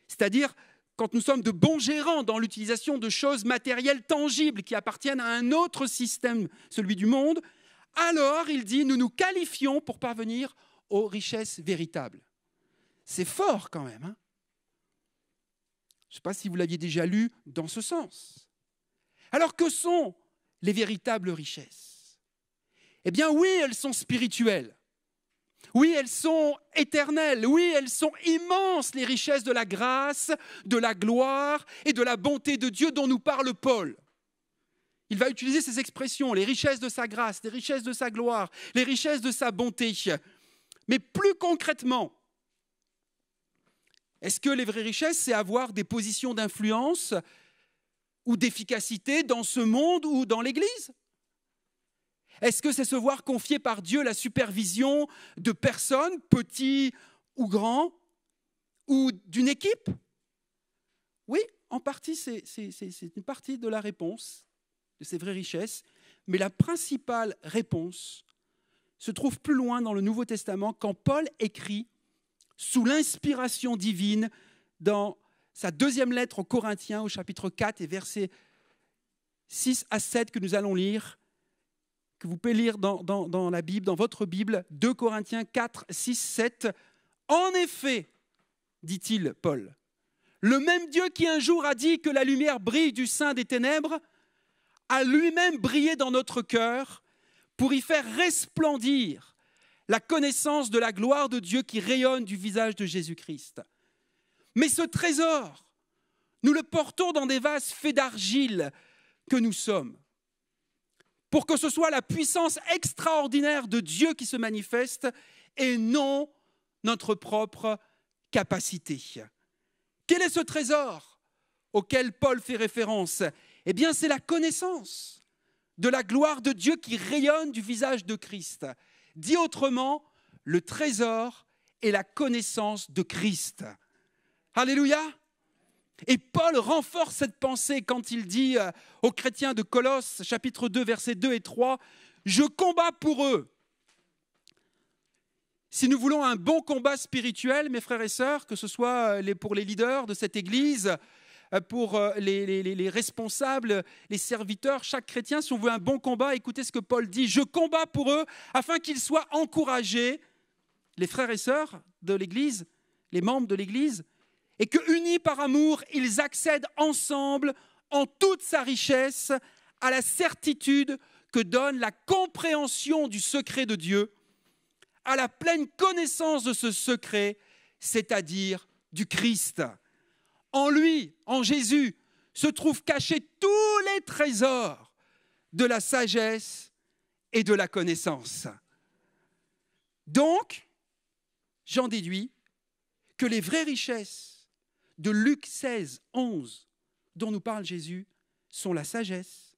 c'est-à-dire quand nous sommes de bons gérants dans l'utilisation de choses matérielles tangibles qui appartiennent à un autre système, celui du monde, alors, il dit, nous nous qualifions pour parvenir aux richesses véritables. C'est fort quand même. Hein? Je ne sais pas si vous l'aviez déjà lu dans ce sens. Alors, que sont les véritables richesses? Eh bien, oui, elles sont spirituelles. Oui, elles sont éternelles. Oui, elles sont immenses, les richesses de la grâce, de la gloire et de la bonté de Dieu dont nous parle Paul. Il va utiliser ces expressions, les richesses de sa grâce, les richesses de sa gloire, les richesses de sa bonté. Mais plus concrètement, est-ce que les vraies richesses, c'est avoir des positions d'influence ou d'efficacité dans ce monde ou dans l'Église? Est-ce que c'est se voir confier par Dieu la supervision de personnes, petits ou grands, ou d'une équipe? Oui, en partie, c'est une partie de la réponse de ces vraies richesses, mais la principale réponse se trouve plus loin dans le Nouveau Testament quand Paul écrit sous l'inspiration divine dans sa deuxième lettre aux Corinthiens au chapitre 4 et versets 6 à 7 que nous allons lire, que vous pouvez lire dans la Bible, dans votre Bible, 2 Corinthiens 4, 6, 7. En effet, dit-il Paul, le même Dieu qui un jour a dit que la lumière brille du sein des ténèbres, a lui-même brillé dans notre cœur pour y faire resplendir la connaissance de la gloire de Dieu qui rayonne du visage de Jésus-Christ. Mais ce trésor, nous le portons dans des vases faits d'argile que nous sommes, pour que ce soit la puissance extraordinaire de Dieu qui se manifeste et non notre propre capacité. Quel est ce trésor auquel Paul fait référence? Eh bien, c'est la connaissance de la gloire de Dieu qui rayonne du visage de Christ. Dit autrement, le trésor est la connaissance de Christ. Alléluia! Et Paul renforce cette pensée quand il dit aux chrétiens de Colosse, chapitre 2, versets 2 et 3, « Je combats pour eux ». Si nous voulons un bon combat spirituel, mes frères et sœurs, que ce soit pour les leaders de cette Église, pour les responsables, les serviteurs, chaque chrétien, si on veut un bon combat, écoutez ce que Paul dit, « Je combats pour eux afin qu'ils soient encouragés, les frères et sœurs de l'Église, les membres de l'Église, et que, unis par amour, ils accèdent ensemble, en toute sa richesse, à la certitude que donne la compréhension du secret de Dieu, à la pleine connaissance de ce secret, c'est-à-dire du Christ. En lui, en Jésus, se trouvent cachés tous les trésors de la sagesse et de la connaissance. Donc, j'en déduis que les vraies richesses de Luc 16, 11, dont nous parle Jésus, sont la sagesse,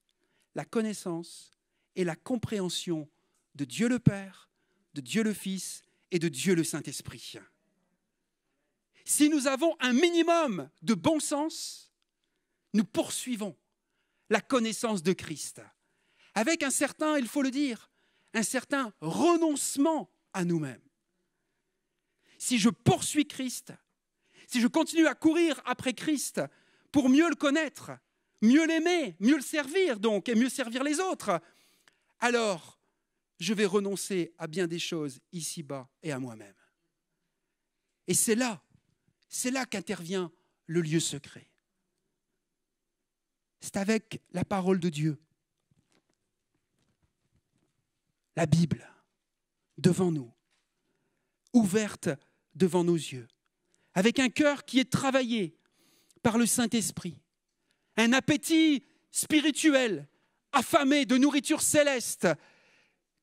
la connaissance et la compréhension de Dieu le Père, de Dieu le Fils et de Dieu le Saint-Esprit. Si nous avons un minimum de bon sens, nous poursuivons la connaissance de Christ, avec un certain, il faut le dire, un certain renoncement à nous-mêmes. Si je poursuis Christ, si je continue à courir après Christ pour mieux le connaître, mieux l'aimer, mieux le servir donc, et mieux servir les autres, alors je vais renoncer à bien des choses ici-bas et à moi-même. Et c'est là qu'intervient le lieu secret. C'est avec la parole de Dieu, la Bible, devant nous, ouverte devant nos yeux, avec un cœur qui est travaillé par le Saint-Esprit, un appétit spirituel, affamé de nourriture céleste,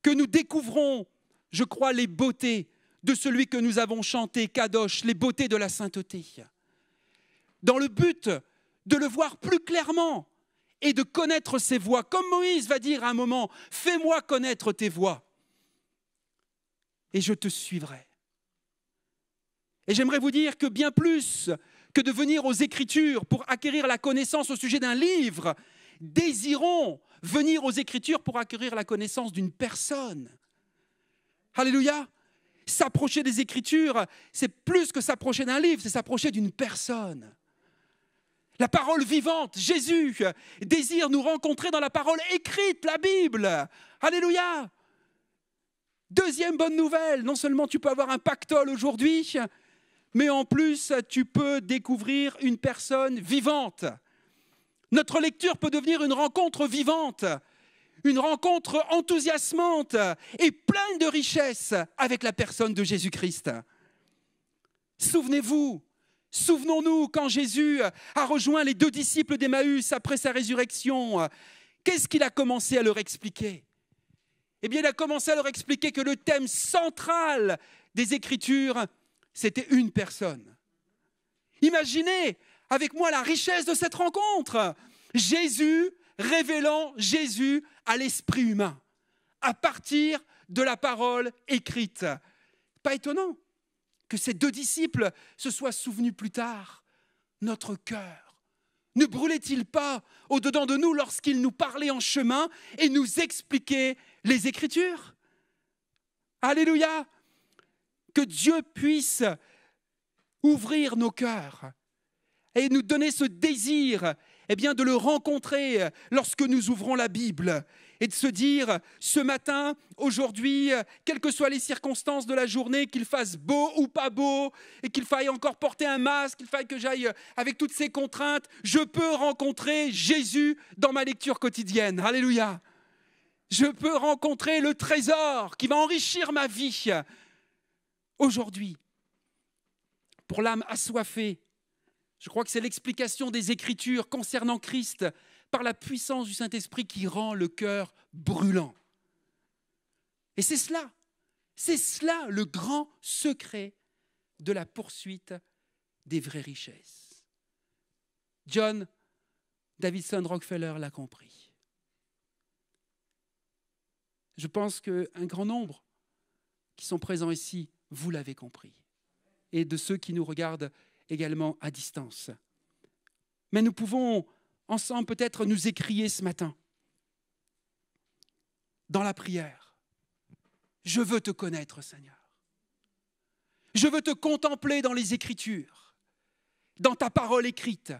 que nous découvrons, je crois, les beautés de celui que nous avons chanté, Kadosh, les beautés de la sainteté, dans le but de le voir plus clairement et de connaître ses voies. Comme Moïse va dire à un moment, « Fais-moi connaître tes voies, et je te suivrai. » Et j'aimerais vous dire que bien plus que de venir aux Écritures pour acquérir la connaissance au sujet d'un livre, désirons venir aux Écritures pour acquérir la connaissance d'une personne. Alléluia! S'approcher des Écritures, c'est plus que s'approcher d'un livre, c'est s'approcher d'une personne. La parole vivante, Jésus, désire nous rencontrer dans la parole écrite, la Bible. Alléluia! Deuxième bonne nouvelle, non seulement tu peux avoir un pactole aujourd'hui, mais en plus tu peux découvrir une personne vivante. Notre lecture peut devenir une rencontre vivante, une rencontre enthousiasmante et pleine de richesses avec la personne de Jésus-Christ. Souvenez-vous, souvenons-nous quand Jésus a rejoint les 2 disciples d'Emmaüs après sa résurrection, qu'est-ce qu'il a commencé à leur expliquer? Eh bien, il a commencé à leur expliquer que le thème central des Écritures, c'était une personne. Imaginez avec moi la richesse de cette rencontre. Jésus révélant Jésus à l'esprit humain, à partir de la parole écrite. Pas étonnant que ces 2 disciples se soient souvenus plus tard. Notre cœur ne brûlait-il pas au-dedans de nous lorsqu'il nous parlait en chemin et nous expliquait les Écritures? Alléluia! Que Dieu puisse ouvrir nos cœurs et nous donner ce désir de le rencontrer lorsque nous ouvrons la Bible et de se dire, ce matin, aujourd'hui, quelles que soient les circonstances de la journée, qu'il fasse beau ou pas beau, et qu'il faille encore porter un masque, qu'il faille que j'aille avec toutes ces contraintes, je peux rencontrer Jésus dans ma lecture quotidienne. Alléluia! Je peux rencontrer le trésor qui va enrichir ma vie. Aujourd'hui, pour l'âme assoiffée, je crois que c'est l'explication des Écritures concernant Christ par la puissance du Saint-Esprit qui rend le cœur brûlant. Et c'est cela le grand secret de la poursuite des vraies richesses. John Davidson Rockefeller l'a compris. Je pense qu'un grand nombre qui sont présents ici, vous l'avez compris. Et de ceux qui nous regardent également à distance. Mais nous pouvons ensemble peut-être nous écrier ce matin, dans la prière. Je veux te connaître, Seigneur. Je veux te contempler dans les Écritures, dans ta parole écrite.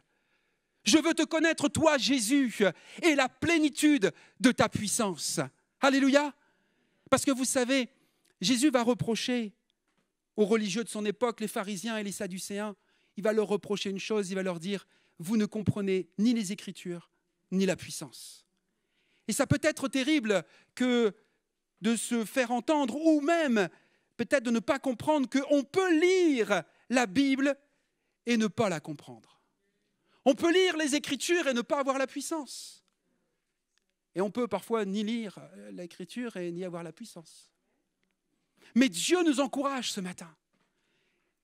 Je veux te connaître, toi, Jésus, et la plénitude de ta puissance. Alléluia! Parce que vous savez, Jésus va reprocher aux religieux de son époque, les pharisiens et les sadducéens, il va leur reprocher une chose, il va leur dire, vous ne comprenez ni les Écritures, ni la puissance. Et ça peut être terrible que de se faire entendre, ou même peut-être de ne pas comprendre qu'on peut lire la Bible et ne pas la comprendre. On peut lire les Écritures et ne pas avoir la puissance. Et on peut parfois ni lire l'Écriture et ni avoir la puissance. Mais Dieu nous encourage ce matin.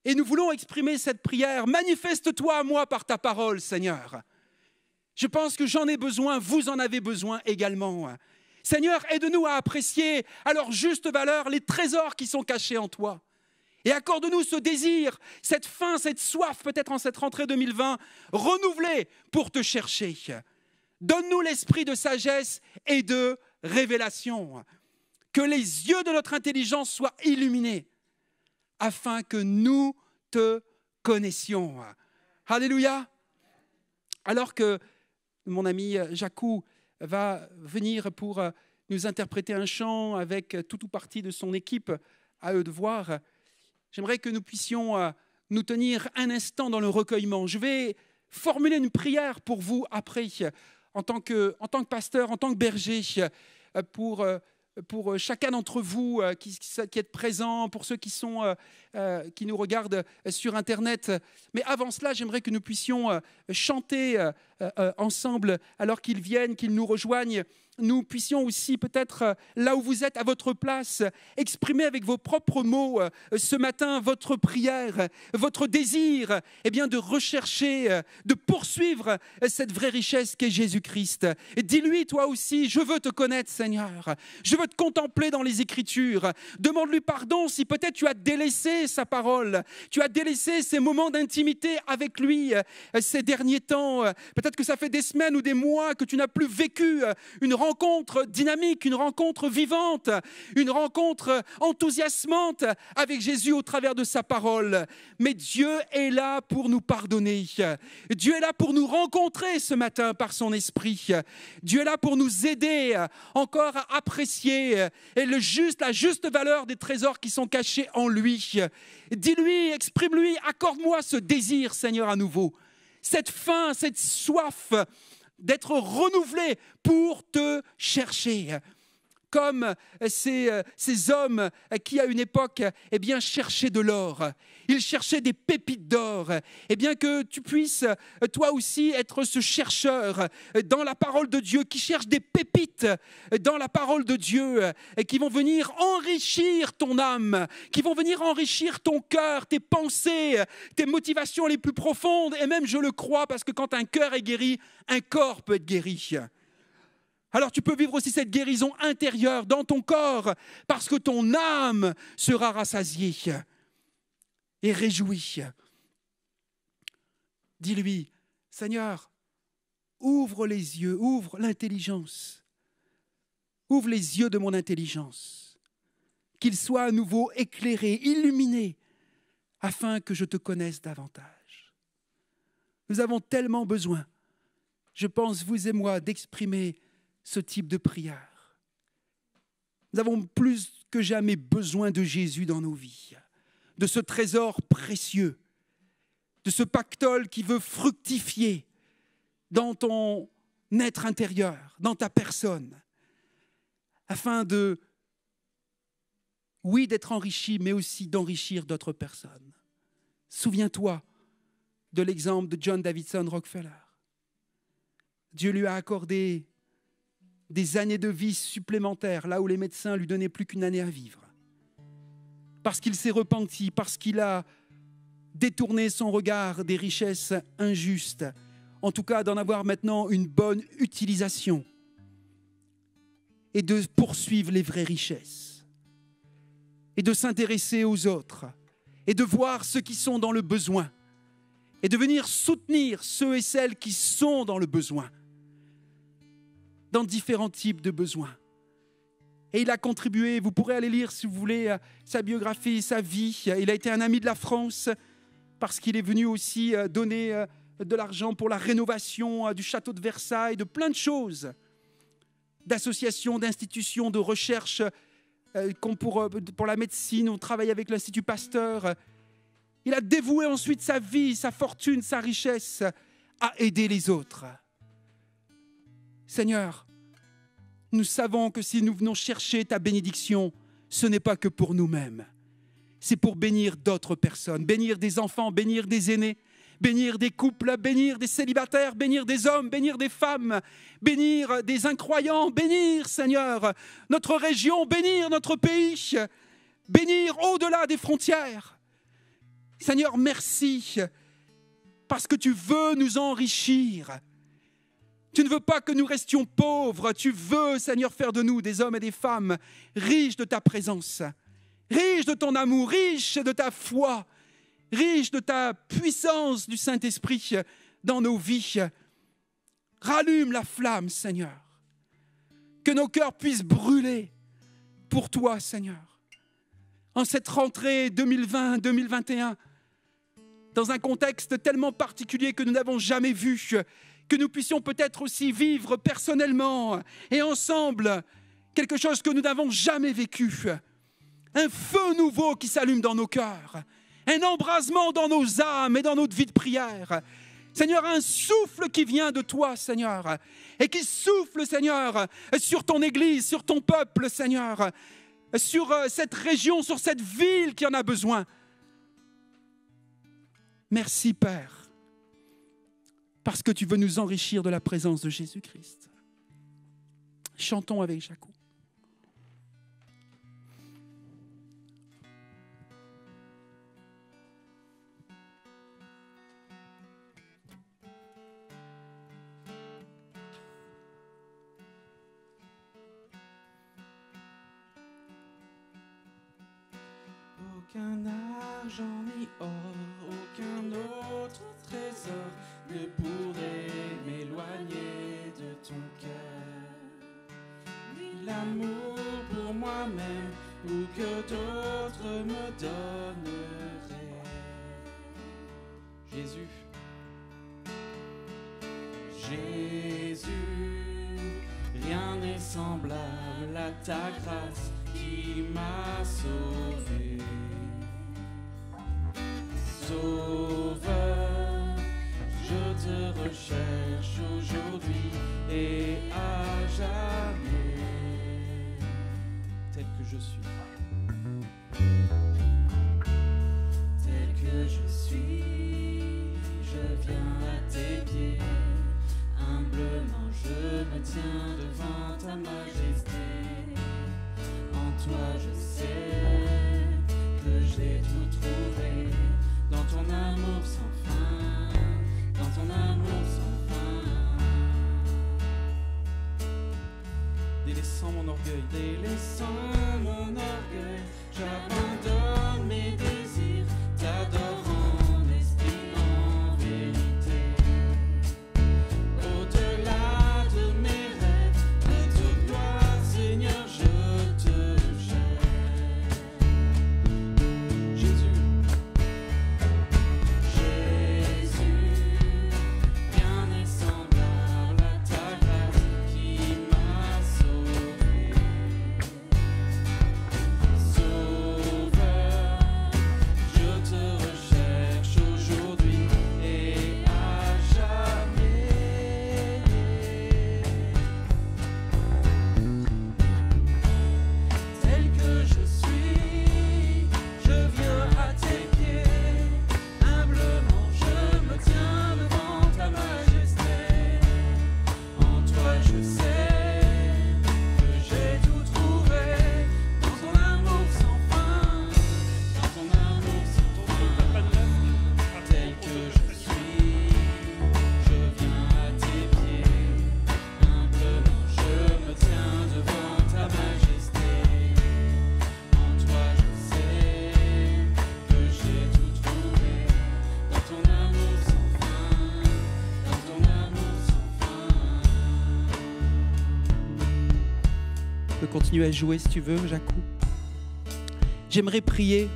Et nous voulons exprimer cette prière. Manifeste-toi à moi par ta parole, Seigneur. Je pense que j'en ai besoin, vous en avez besoin également. Seigneur, aide-nous à apprécier à leur juste valeur les trésors qui sont cachés en toi. Et accorde-nous ce désir, cette faim, cette soif, peut-être en cette rentrée 2020, renouvelée pour te chercher. Donne-nous l'esprit de sagesse et de révélation. Que les yeux de notre intelligence soient illuminés afin que nous te connaissions. Alléluia. Alors que mon ami Jacou va venir pour nous interpréter un chant avec tout ou partie de son équipe, à eux de voir, j'aimerais que nous puissions nous tenir un instant dans le recueillement. Je vais formuler une prière pour vous après, en tant que pasteur, en tant que berger, pour chacun d'entre vous qui êtes présents, pour ceux qui nous regardent sur Internet. Mais avant cela, j'aimerais que nous puissions chanter ensemble alors qu'ils viennent, qu'ils nous rejoignent. Nous puissions aussi peut-être, là où vous êtes, à votre place, exprimer avec vos propres mots ce matin votre prière, votre désir de rechercher, de poursuivre cette vraie richesse qu'est Jésus-Christ. Dis-lui toi aussi, je veux te connaître Seigneur, je veux te contempler dans les Écritures. Demande-lui pardon si peut-être tu as délaissé sa parole, tu as délaissé ces moments d'intimité avec lui ces derniers temps. Peut-être que ça fait des semaines ou des mois que tu n'as plus vécu une rencontre dynamique, une rencontre vivante, une rencontre enthousiasmante avec Jésus au travers de sa parole. Mais Dieu est là pour nous pardonner. Dieu est là pour nous rencontrer ce matin par son esprit. Dieu est là pour nous aider encore à apprécier la juste valeur des trésors qui sont cachés en lui. Dis-lui, exprime-lui, accorde-moi ce désir, Seigneur, à nouveau. Cette faim, cette soif d'être renouvelé pour te chercher. Comme ces hommes qui, à une époque, cherchaient de l'or. Ils cherchaient des pépites d'or. Que tu puisses, toi aussi, être ce chercheur dans la parole de Dieu, qui cherche des pépites dans la parole de Dieu, qui vont venir enrichir ton âme, qui vont venir enrichir ton cœur, tes pensées, tes motivations les plus profondes. Et même, je le crois, parce que quand un cœur est guéri, un corps peut être guéri. Alors tu peux vivre aussi cette guérison intérieure dans ton corps parce que ton âme sera rassasiée et réjouie. Dis-lui, Seigneur, ouvre les yeux, ouvre l'intelligence. Ouvre les yeux de mon intelligence. Qu'ils soient à nouveau éclairés, illuminés, afin que je te connaisse davantage. Nous avons tellement besoin, je pense, vous et moi, d'exprimer ce type de prière. Nous avons plus que jamais besoin de Jésus dans nos vies, de ce trésor précieux, de ce pactole qui veut fructifier dans ton être intérieur, dans ta personne, afin de, oui, d'être enrichi, mais aussi d'enrichir d'autres personnes. Souviens-toi de l'exemple de John Davidson Rockefeller. Dieu lui a accordé des années de vie supplémentaires, là où les médecins lui donnaient plus qu'une année à vivre. Parce qu'il s'est repenti, parce qu'il a détourné son regard des richesses injustes, en tout cas d'en avoir maintenant une bonne utilisation et de poursuivre les vraies richesses et de s'intéresser aux autres et de voir ceux qui sont dans le besoin et de venir soutenir ceux et celles qui sont dans le besoin, dans différents types de besoins. Et il a contribué, vous pourrez aller lire si vous voulez sa biographie, sa vie. Il a été un ami de la France parce qu'il est venu aussi donner de l'argent pour la rénovation du château de Versailles, de plein de choses, d'associations, d'institutions, de recherche pour la médecine. On travaille avec l'Institut Pasteur. Il a dévoué ensuite sa vie, sa fortune, sa richesse à aider les autres. Seigneur, nous savons que si nous venons chercher ta bénédiction, ce n'est pas que pour nous-mêmes. C'est pour bénir d'autres personnes, bénir des enfants, bénir des aînés, bénir des couples, bénir des célibataires, bénir des hommes, bénir des femmes, bénir des incroyants, bénir, Seigneur, notre région, bénir notre pays, bénir au-delà des frontières. Seigneur, merci, parce que tu veux nous enrichir. Tu ne veux pas que nous restions pauvres. Tu veux, Seigneur, faire de nous des hommes et des femmes riches de ta présence, riches de ton amour, riches de ta foi, riches de ta puissance du Saint-Esprit dans nos vies. Rallume la flamme, Seigneur. Que nos cœurs puissent brûler pour toi, Seigneur. En cette rentrée 2020-2021, dans un contexte tellement particulier que nous n'avons jamais vu, que nous puissions peut-être aussi vivre personnellement et ensemble quelque chose que nous n'avons jamais vécu. Un feu nouveau qui s'allume dans nos cœurs, un embrasement dans nos âmes et dans notre vie de prière. Seigneur, un souffle qui vient de toi, Seigneur, et qui souffle, Seigneur, sur ton Église, sur ton peuple, Seigneur, sur cette région, sur cette ville qui en a besoin. Merci, Père, parce que tu veux nous enrichir de la présence de Jésus-Christ. Chantons avec Jaco. Aucun argent ni or, aucun autre trésor ne pourrait m'éloigner de ton cœur. Ni l'amour pour moi-même ou que d'autres me donneraient. Jésus, Jésus, rien n'est semblable à ta grâce qui m'a sauvé. Sauveur, je te recherche aujourd'hui et à jamais. tel que je suis. Tel que je suis, je viens à tes pieds. Humblement je me tiens devant ta majesté. En toi je sais que j'ai tout trouvé. Dans ton amour sans fin, dans ton amour sans fin. Délaissant mon orgueil, Délaissant mon orgueil, j'abandonne mes désirs, t'adorant en esprit, en vérité. Au-delà de mes rêves, de toute gloire, Seigneur, je te cherche. Jésus, Jésus, rien n'est semblable à ta grâce qui m'a sauvé. Sauveur, je te recherche aujourd'hui et à jamais. Tel que je suis, je viens à tes pieds. Humblement je me tiens devant ta majesté. En toi je sais que j'ai tout trouvé. Dans ton amour sans fin, dans ton amour sans fin. Tel que je suis, je viens à tes pieds. Humblement je me tiens devant ta majesté. En toi je sais que j'ai tout trouvé. Dans ton amour sans fin, dans ton amour sans fin. Tu peux continuer à jouer si tu veux, Jacou. J'aimerais prier.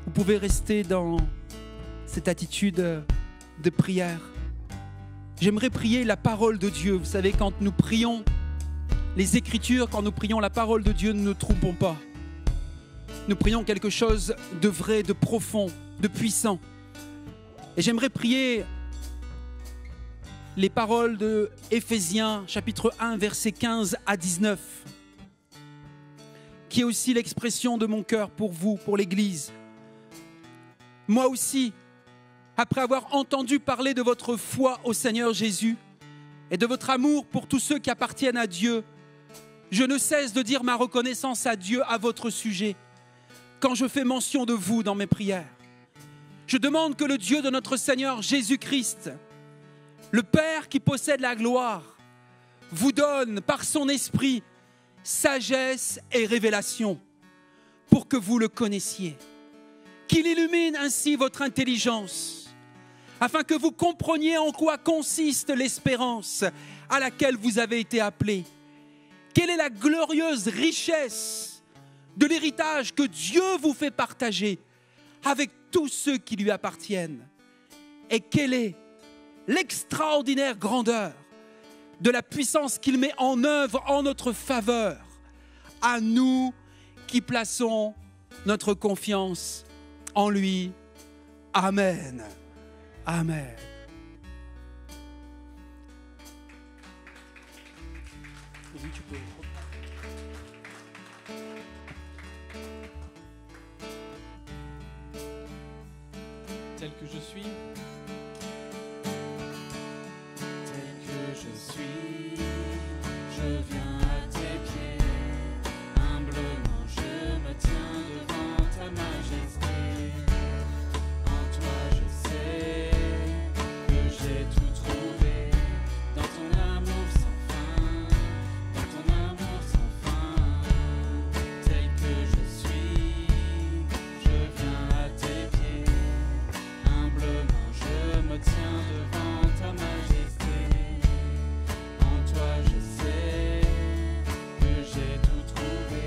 Vous pouvez rester dans cette attitude de prière. J'aimerais prier la parole de Dieu. Vous savez, quand nous prions les Écritures, quand nous prions la parole de Dieu, nous ne nous trompons pas. Nous prions quelque chose de vrai, de profond, de puissant. Et j'aimerais prier les paroles de Éphésiens, chapitre 1, versets 15 à 19, qui est aussi l'expression de mon cœur pour vous, pour l'Église. Moi aussi, après avoir entendu parler de votre foi au Seigneur Jésus et de votre amour pour tous ceux qui appartiennent à Dieu, je ne cesse de dire ma reconnaissance à Dieu à votre sujet quand je fais mention de vous dans mes prières. Je demande que le Dieu de notre Seigneur Jésus-Christ, le Père qui possède la gloire, vous donne par son esprit sagesse et révélation pour que vous le connaissiez. Qu'il illumine ainsi votre intelligence, afin que vous compreniez en quoi consiste l'espérance à laquelle vous avez été appelés. Quelle est la glorieuse richesse de l'héritage que Dieu vous fait partager avec tous ceux qui lui appartiennent. Et quelle est l'extraordinaire grandeur de la puissance qu'il met en œuvre en notre faveur, à nous qui plaçons notre confiance en lui. Amen. Amen. Oui, tu peux. Tel que je suis, Je suis, je viens à tes pieds, humblement je me tiens devant ta majesté. En toi je sais que j'ai tout trouvé, dans ton amour sans fin, dans ton amour sans fin. Tel que je suis, je viens à tes pieds, humblement je me tiens devant ta majesté. Toi je sais que j'ai tout trouvé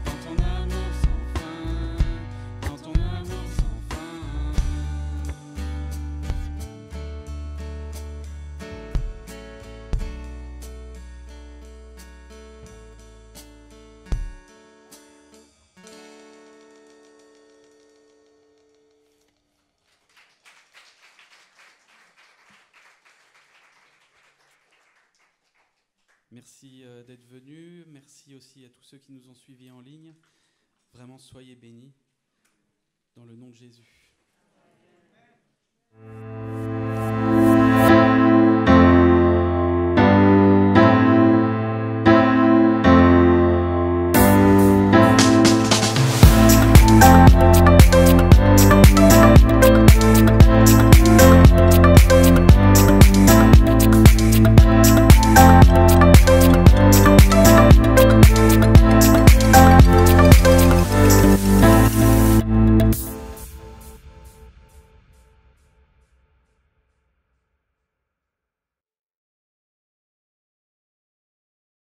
dans ton amour sans fin, dans ton amour sans fin. merci d'être venus. Merci aussi à tous ceux qui nous ont suivis en ligne. Vraiment, soyez bénis dans le nom de Jésus.